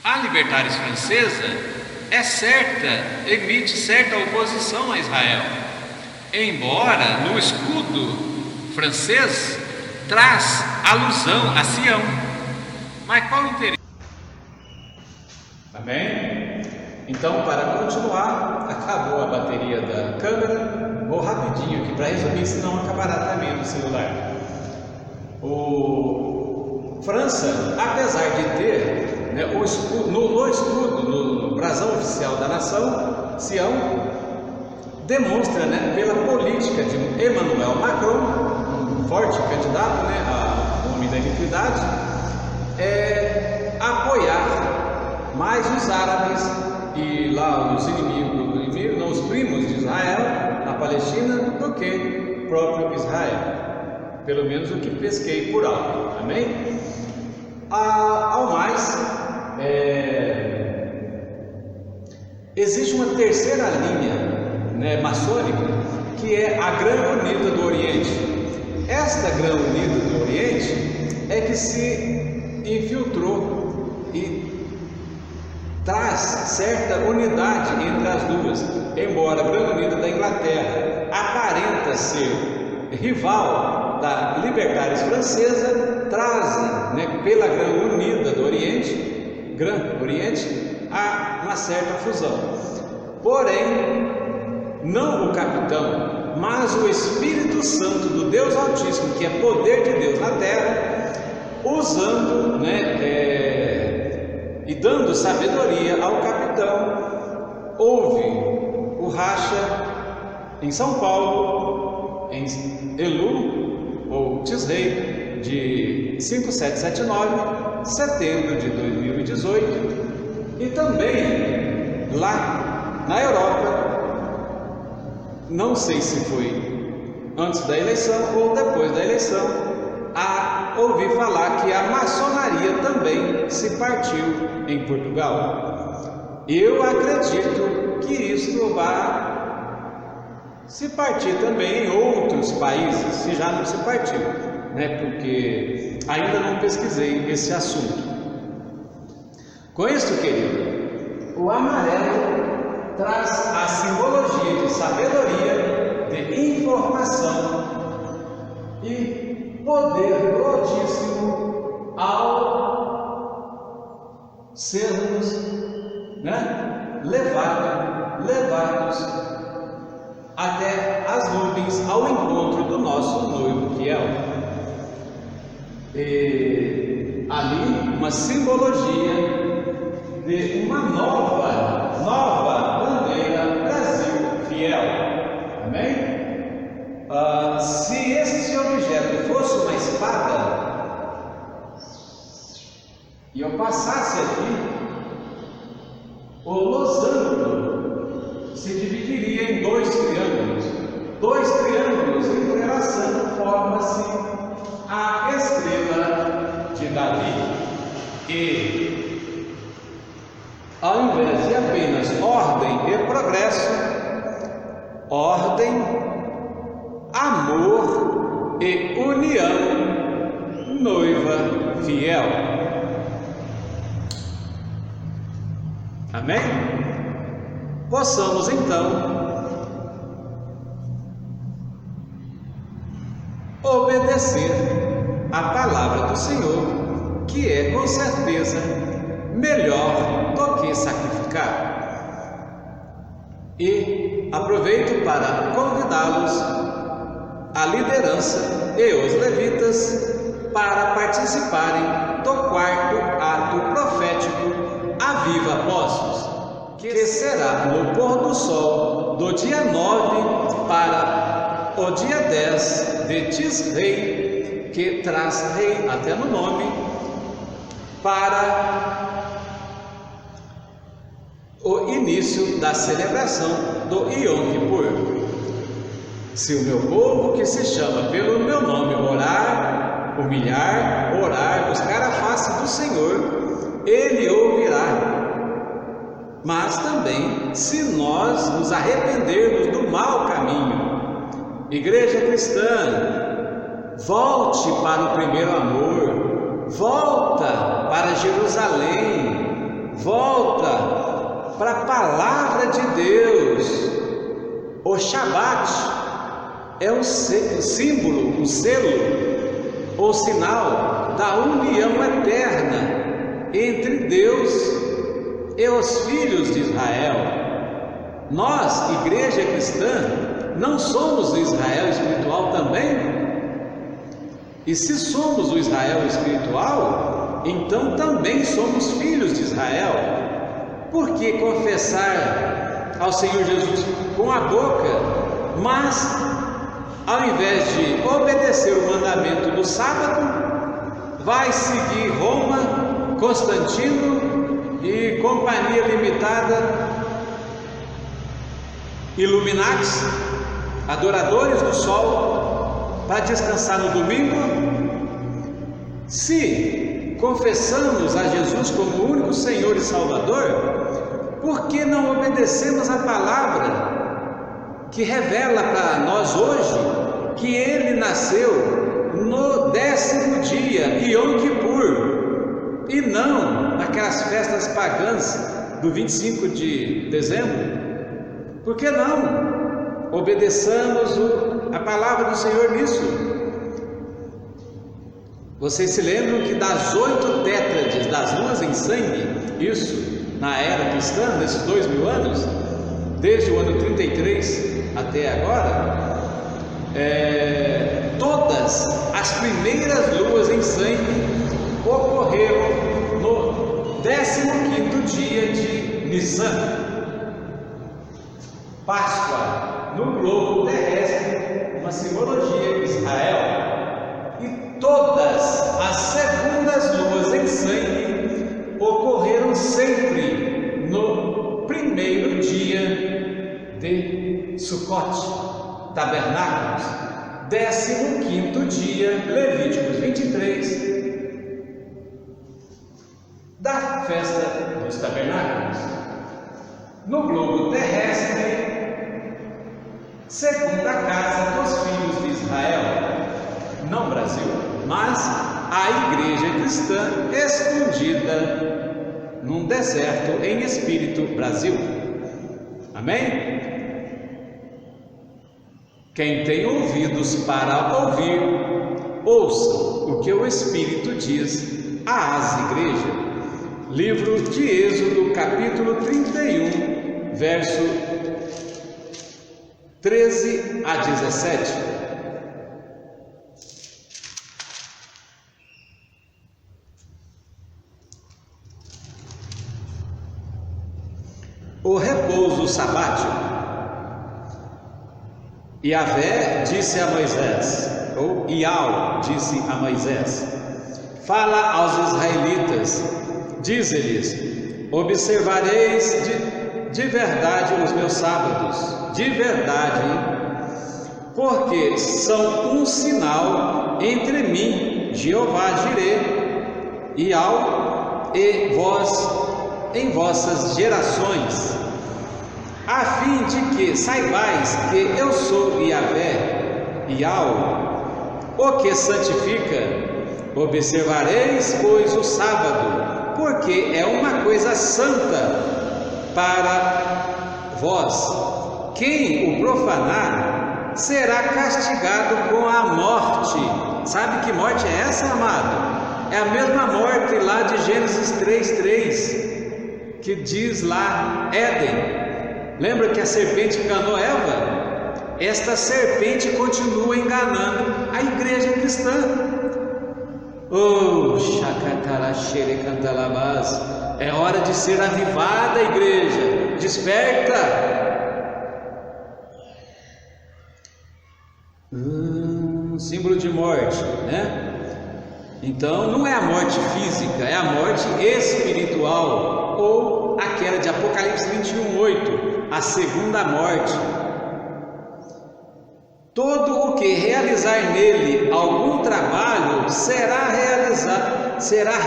A Libertares Francesa emite certa oposição a Israel, embora no escudo francês traz alusão a Sião. Mas qual o interesse? Amém? Então, para continuar, acabou a bateria da câmera. Vou rapidinho aqui para resumir, senão acabará também no celular. França, apesar de ter o escudo, no brasão oficial da nação, Sião, demonstra, né, pela política de Emmanuel Macron, um forte candidato, né, a homem da iniquidade, apoiar mais os árabes e lá os inimigos, não, os primos de Israel na Palestina, do que o próprio Israel, pelo menos o que pesquei por alto, amém? Ao mais, existe uma terceira linha, né, maçônica, que é a Grã Unida do Oriente. Esta Grã Unida do Oriente é que se infiltrou e traz certa unidade entre as duas, embora a Grã Unida da Inglaterra aparenta ser rival da Libertários Francesa, trazem, né, pela Grã Unida do Oriente, Grã Oriente, há uma certa fusão. Porém, não o capitão, mas o Espírito Santo do Deus Altíssimo, que é poder de Deus na terra, usando, e dando sabedoria ao capitão. Houve o racha em São Paulo, em Elu ou Tisrei, de 5779, setembro de 2018, e também lá na Europa, não sei se foi antes da eleição ou depois da eleição, ouvi falar que a maçonaria também se partiu em Portugal. Eu acredito que isso vai se partir também em outros países, se já não se partiu, né? Porque ainda não pesquisei esse assunto. Com isso, querido, o amarelo traz a simbologia de sabedoria, de informação e poder do Altíssimo ao sermos, né, levados até as nuvens ao encontro do nosso noivo fiel. E ali uma simbologia de uma nova bandeira Brasil fiel. Amém? Se este objeto fosse uma espada e eu passasse aqui, o losango se dividiria em dois triângulos. Dois triângulos entrelaçando forma-se a estrela de Davi. E ao invés de apenas ordem e progresso, ordem, amor e união, noiva fiel. Amém? Possamos então obedecer a palavra do Senhor, que é com certeza melhor do que sacrificar. E aproveito para convidá-los, a liderança e os levitas, para participarem do quarto ato profético Aviva Apóstolos, que será no pôr do sol do dia 9 para o dia 10 de Tisrei, que traz rei até no nome, para o início da celebração do Yom Kippur. Se o meu povo, que se chama pelo meu nome, orar, humilhar, orar, buscar a face do Senhor, Ele ouvirá. Mas também, se nós nos arrependermos do mau caminho, Igreja cristã, volte para o primeiro amor, volta para Jerusalém, volta para a palavra de Deus. O Shabat é o símbolo, o selo, o sinal da união eterna entre Deus e os filhos de Israel. Nós, Igreja cristã, não somos o Israel espiritual também? E se somos o Israel espiritual, então também somos filhos de Israel. Por que confessar ao Senhor Jesus com a boca, mas ao invés de obedecer o mandamento do sábado, vai seguir Roma, Constantino e Companhia Limitada, Illuminati, adoradores do sol, para descansar no domingo. Se confessamos a Jesus como único Senhor e Salvador, por que não obedecemos a palavra que revela para nós hoje que Ele nasceu no 10º dia, Yom Kippur, e não naquelas festas pagãs do 25 de dezembro? Por que não obedeçamos a palavra do Senhor nisso? Vocês se lembram que das 8 tétrades das luas em sangue, isso na era cristã, nesses 2000 anos, desde o ano 33 até agora, todas as primeiras luas em sangue ocorreram no 15º dia de Nissan, Páscoa, no globo terrestre, uma simbologia de Israel. E todas as segundas luas em sangue ocorreram sempre no primeiro dia de Sukkot, Tabernáculos, 15º dia, Levíticos 23, da festa dos Tabernáculos. No globo terrestre, segundo a casa dos filhos de Israel, não Brasil, mas a igreja cristã escondida num deserto em espírito, Brasil. Amém? Quem tem ouvidos para ouvir, ouça o que o Espírito diz às igrejas. Livro de Êxodo, capítulo 31, verso 13 a 17. O repouso sabático. Yahvé disse a Moisés, ou Iau disse a Moisés: fala aos israelitas, dize-lhes: observareis de verdade os meus sábados, de verdade, porque são um sinal entre mim, Jeová Jireh, Iau, e vós em vossas gerações, a fim de que saibais que eu sou Yahvé, Iau, o que santifica. Observareis, pois, o sábado, porque é uma coisa santa para vós. Quem o profanar será castigado com a morte. Sabe que morte é essa, amado? É a mesma morte lá de Gênesis 3:3, que diz lá, Éden. Lembra que a serpente enganou Eva? Esta serpente continua enganando a igreja cristã. Oh, Shakatarashere Cantalabás, é hora de ser avivada, igreja. Desperta! Símbolo de morte, né? Então não é a morte física, é a morte espiritual, ou aquela de Apocalipse 21:8, a segunda morte. Todo o que realizar nele algum trabalho será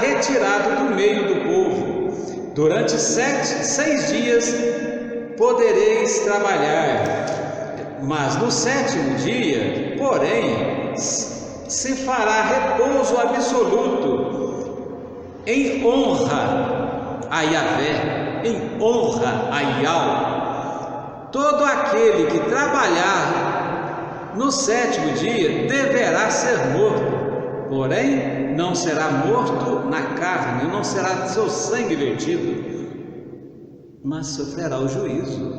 retirado do meio do povo. Durante 6 dias podereis trabalhar, mas no 7º dia, porém, se fará repouso absoluto, em honra a Yahvé, em honra a Iau. Todo aquele que trabalhar no 7º dia deverá ser morto, porém não será morto na carne, não será seu sangue vertido, mas sofrerá o juízo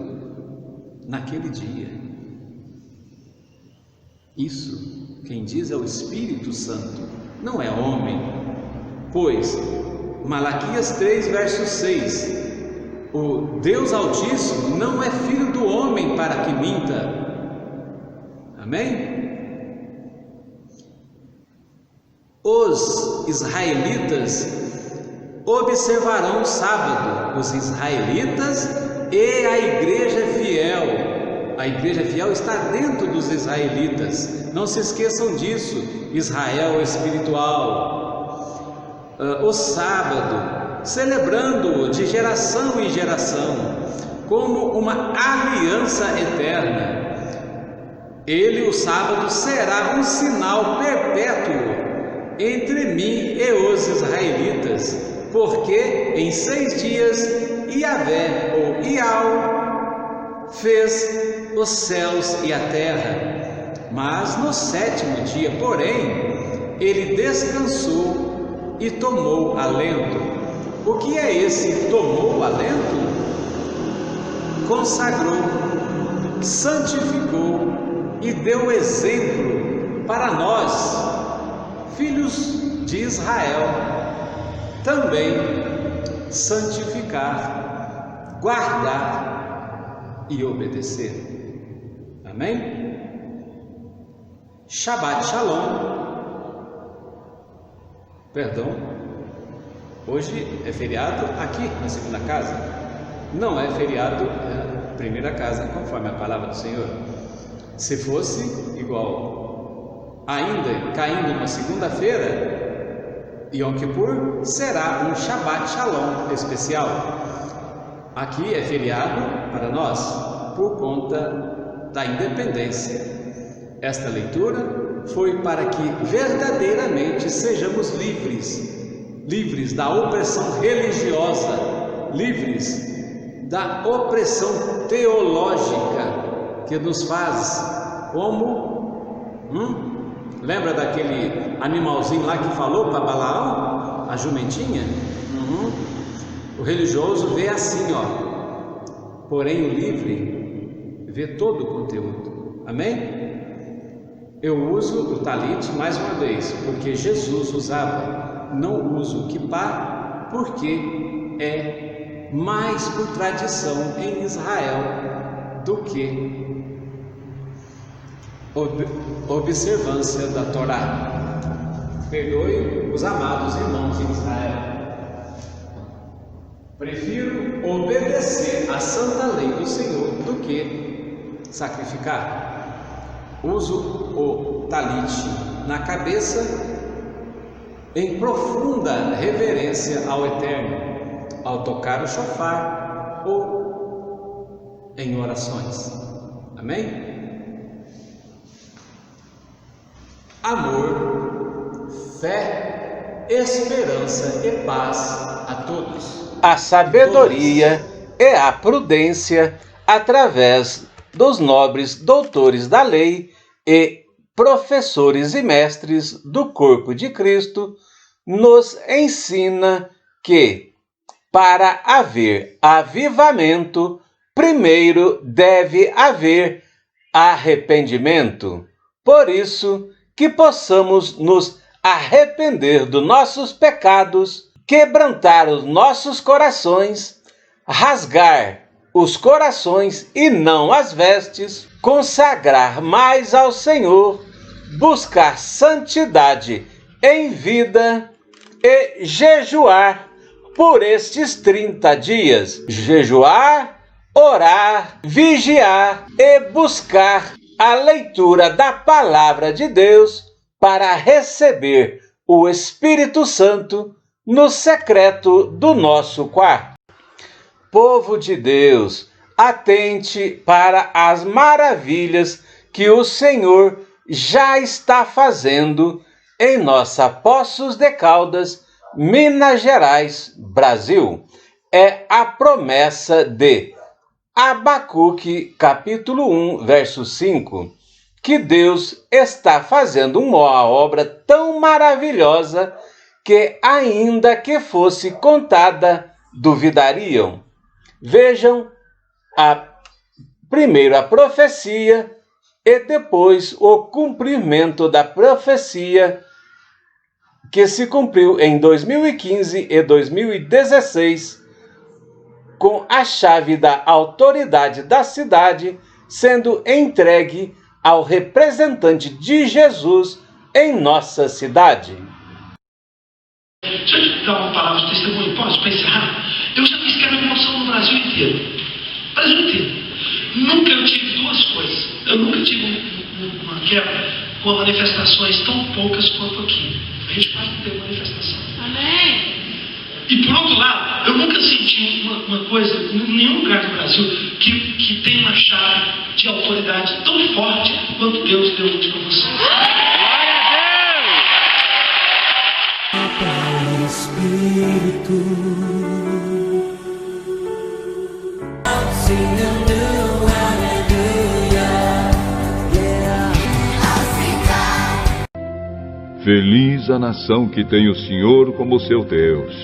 naquele dia. Isso quem diz é o Espírito Santo, não é homem. Pois Malaquias 3, verso 6: O Deus Altíssimo não é filho do homem para que minta. Amém? Os israelitas observarão o sábado. Os israelitas e a igreja fiel. A igreja fiel está dentro dos israelitas. Não se esqueçam disso. Israel espiritual. O sábado, celebrando-o de geração em geração, como uma aliança eterna. Ele, o sábado, será um sinal perpétuo entre mim e os israelitas, porque em 6 dias Iavé, ou Iau, fez os céus e a terra, mas no 7º dia, porém, ele descansou e tomou alento. O que é esse tomou alento? Consagrou, santificou e deu exemplo para nós, filhos de Israel, também santificar, guardar e obedecer. Amém? Shabbat Shalom. Perdão, hoje é feriado aqui na segunda casa. Não é feriado na primeira casa, conforme a palavra do Senhor. Se fosse igual, ainda caindo uma segunda-feira, Yom Kippur será um Shabbat Shalom especial. Aqui é feriado para nós, por conta da independência. Esta leitura foi para que verdadeiramente sejamos livres da opressão religiosa, livres da opressão teológica que nos faz como lembra daquele animalzinho lá que falou para Balaão, a jumentinha? O religioso vê assim, ó, porém o livre vê todo o conteúdo. Amém? Eu uso o talit mais uma vez porque Jesus usava. Não uso o kippá porque é mais por tradição em Israel do que observância da Torá. Perdoe os amados irmãos em Israel. Prefiro obedecer à santa lei do Senhor do que sacrificar. Uso o talit na cabeça em profunda reverência ao Eterno, ao tocar o shofar ou em orações. Amém? Amor, fé, esperança e paz a todos. A sabedoria e a prudência através dos nobres doutores da lei e professores e mestres do corpo de Cristo, nos ensina que, para haver avivamento, primeiro deve haver arrependimento. Por isso, que possamos nos arrepender dos nossos pecados, quebrantar os nossos corações, rasgar os corações e não as vestes, consagrar mais ao Senhor, buscar santidade em vida e jejuar por estes 30 dias. Jejuar, orar, vigiar e buscar a leitura da palavra de Deus para receber o Espírito Santo no secreto do nosso quarto. Povo de Deus, atente para as maravilhas que o Senhor já está fazendo em nossa Poços de Caldas, Minas Gerais, Brasil. É a promessa de Abacuque, capítulo 1, verso 5, que Deus está fazendo uma obra tão maravilhosa que, ainda que fosse contada, duvidariam. Vejam primeiro a profecia e depois o cumprimento da profecia que se cumpriu em 2015 e 2016, com a chave da autoridade da cidade sendo entregue ao representante de Jesus em nossa cidade. Deixa eu te dar uma palavra de testemunho, posso, para encerrar? Eu já fiz quebra-moção no Brasil inteiro. Brasil inteiro. Nunca eu tive duas coisas. Eu nunca tive uma quebra com manifestações tão poucas quanto aqui. A gente quase não teve manifestação. Amém. E por outro lado, eu nunca senti uma coisa, em nenhum lugar do Brasil, que tem uma chave de autoridade tão forte quanto Deus deu hoje para você. Espírito, sing a new hallelujah, yeah. Feliz a nação que tem o Senhor como seu Deus.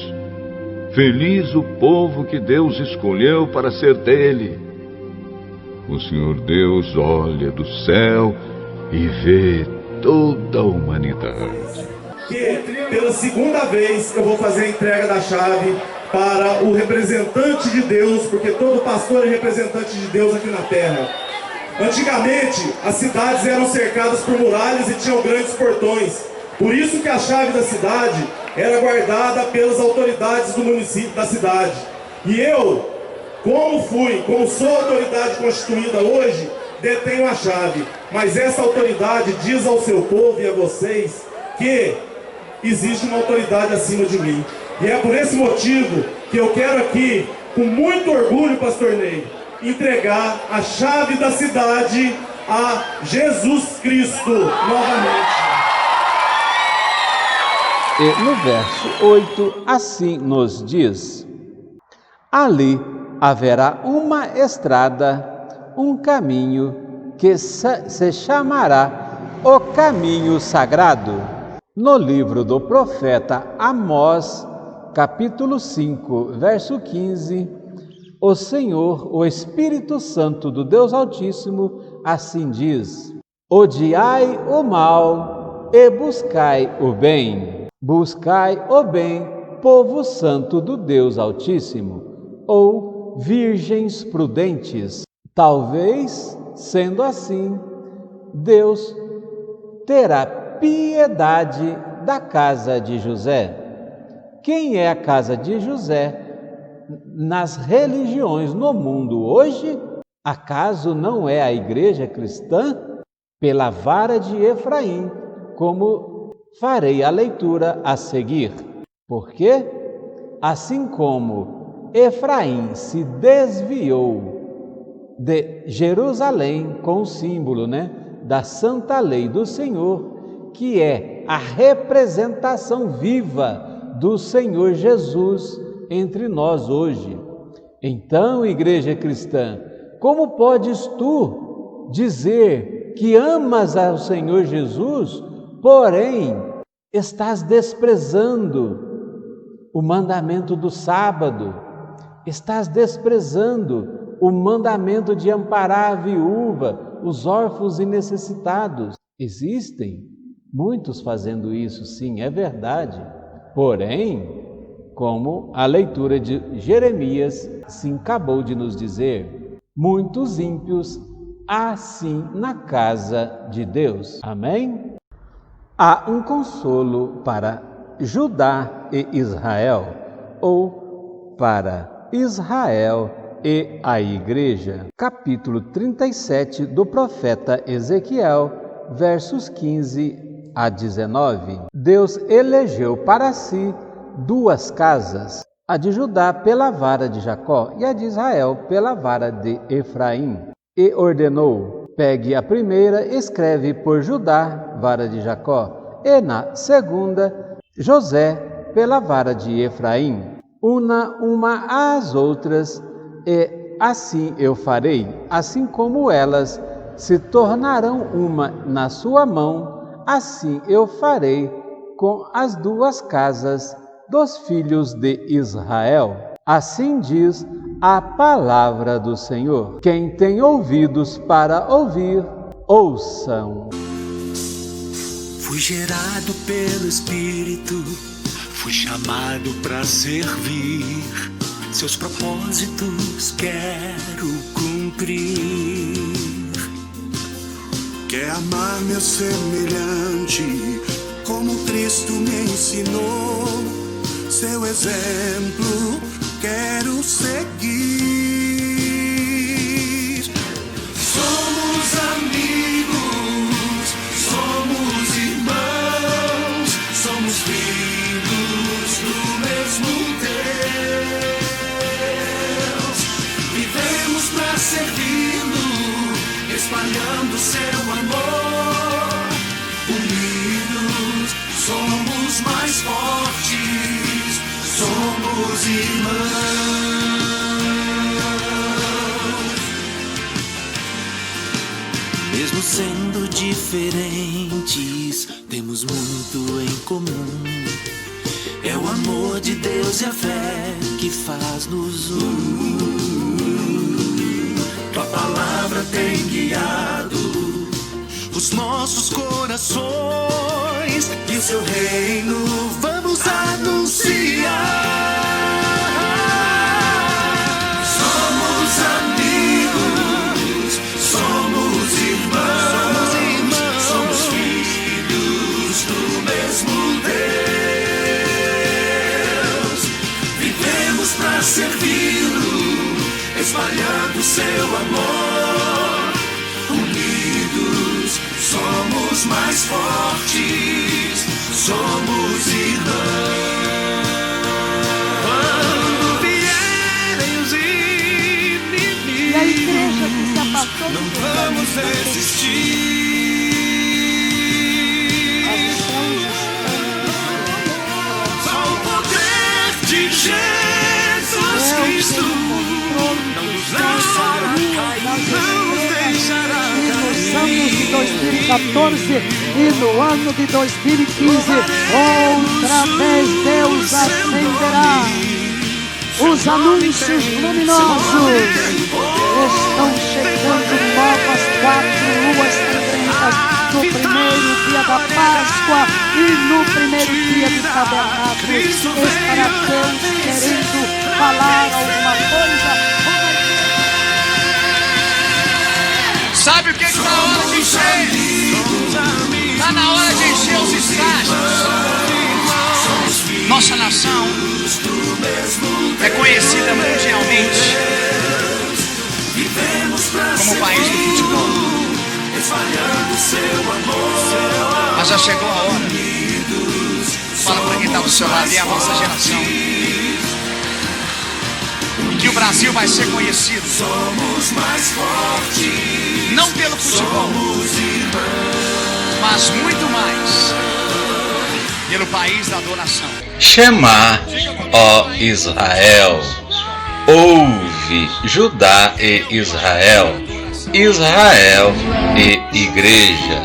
Feliz o povo que Deus escolheu para ser dele. O Senhor Deus olha do céu e vê toda a humanidade. Que pela segunda vez eu vou fazer a entrega da chave para o representante de Deus, porque todo pastor é representante de Deus aqui na terra. Antigamente, as cidades eram cercadas por muralhas e tinham grandes portões. Por isso que a chave da cidade era guardada pelas autoridades do município da cidade. E eu, como sou autoridade constituída hoje, detenho a chave. Mas essa autoridade diz ao seu povo e a vocês que existe uma autoridade acima de mim. E é por esse motivo que eu quero aqui, com muito orgulho, pastor Ney, entregar a chave da cidade a Jesus Cristo novamente. E no verso 8, assim nos diz: ali haverá uma estrada, um caminho que se chamará o caminho sagrado. No livro do profeta Amós, capítulo 5, verso 15, o Senhor, o Espírito Santo do Deus Altíssimo, assim diz: odiai o mal e buscai o bem. Buscai o bem, povo santo do Deus Altíssimo, ou virgens prudentes. Talvez, sendo assim, Deus terá piedade da casa de José. Quem é a casa de José nas religiões no mundo hoje? Acaso não é a igreja cristã? Pela vara de Efraim, como farei a leitura a seguir. Porque, assim como Efraim se desviou de Jerusalém com o símbolo, da santa lei do Senhor, que é a representação viva do Senhor Jesus entre nós hoje. Então, igreja cristã, como podes tu dizer que amas ao Senhor Jesus, porém estás desprezando o mandamento do sábado, estás desprezando o mandamento de amparar a viúva, os órfãos e necessitados? Existem muitos fazendo isso, sim, é verdade. Porém, como a leitura de Jeremias sim acabou de nos dizer, muitos ímpios há sim na casa de Deus. Amém? Há um consolo para Judá e Israel, ou para Israel e a Igreja. Capítulo 37 do profeta Ezequiel, versos 15 a 19. Deus elegeu para si duas casas, a de Judá pela vara de Jacó e a de Israel pela vara de Efraim, e ordenou: pegue a primeira, escreve por Judá, vara de Jacó, e na segunda, José, pela vara de Efraim. Una uma às outras, e assim eu farei, assim como elas se tornarão uma na sua mão, assim eu farei com as duas casas dos filhos de Israel. Assim diz a palavra do Senhor. Quem tem ouvidos para ouvir, ouçam. Fui gerado pelo Espírito, fui chamado para servir. seus propósitos quero cumprir. Quer amar meu semelhante, como Cristo me ensinou. Seu exemplo quero seguir. Somos amigos, somos irmãos, somos filhos do mesmo Deus. Vivemos pra servi-lo, espalhando seu amor. Unidos somos mais fortes, somos irmãos. Mesmo sendo diferentes, temos muito em comum. É o amor de Deus e a fé que faz-nos Tua palavra tem guiado os nossos corações, e o seu reino vamos anunciar. Somos amigos, somos irmãos, somos filhos do mesmo Deus. Vivemos pra servi-lo, espalhando seu amor. Unidos somos mais fortes, somos irmãos. Quando vierem os inimigos, E a igreja que se afastou não vamos resistir. Só o poder de Jesus Cristo não nos deixará cair, não nos deixará nos cair. anos de 2014 e no ano de 2015, outra vez Deus acenderá. Os anúncios luminosos estão chegando, novas 4 luas sangrentas no primeiro dia da Páscoa e no primeiro dia de Tabernáculos. Estará Deus querendo falar alguma coisa? Sabe o que está na hora de encher? Está na hora de encher os estádios. Nossa nação é conhecida mundialmente como o país do futebol. Mas já chegou a hora. Fala para quem está do seu lado, é a nossa geração, que o Brasil vai ser conhecido não pelo futebol, mas muito mais pelo país da adoração. Shema, ó Israel, ouve Judá e Israel, Israel e igreja,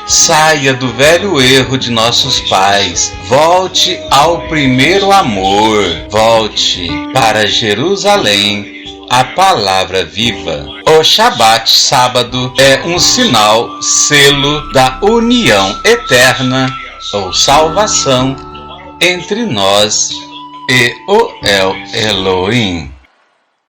saia do velho erro de nossos pais, volte ao primeiro amor, volte para Jerusalém, a palavra viva. O Shabat, sábado, é um sinal, selo da união eterna ou salvação entre nós e o El Elohim.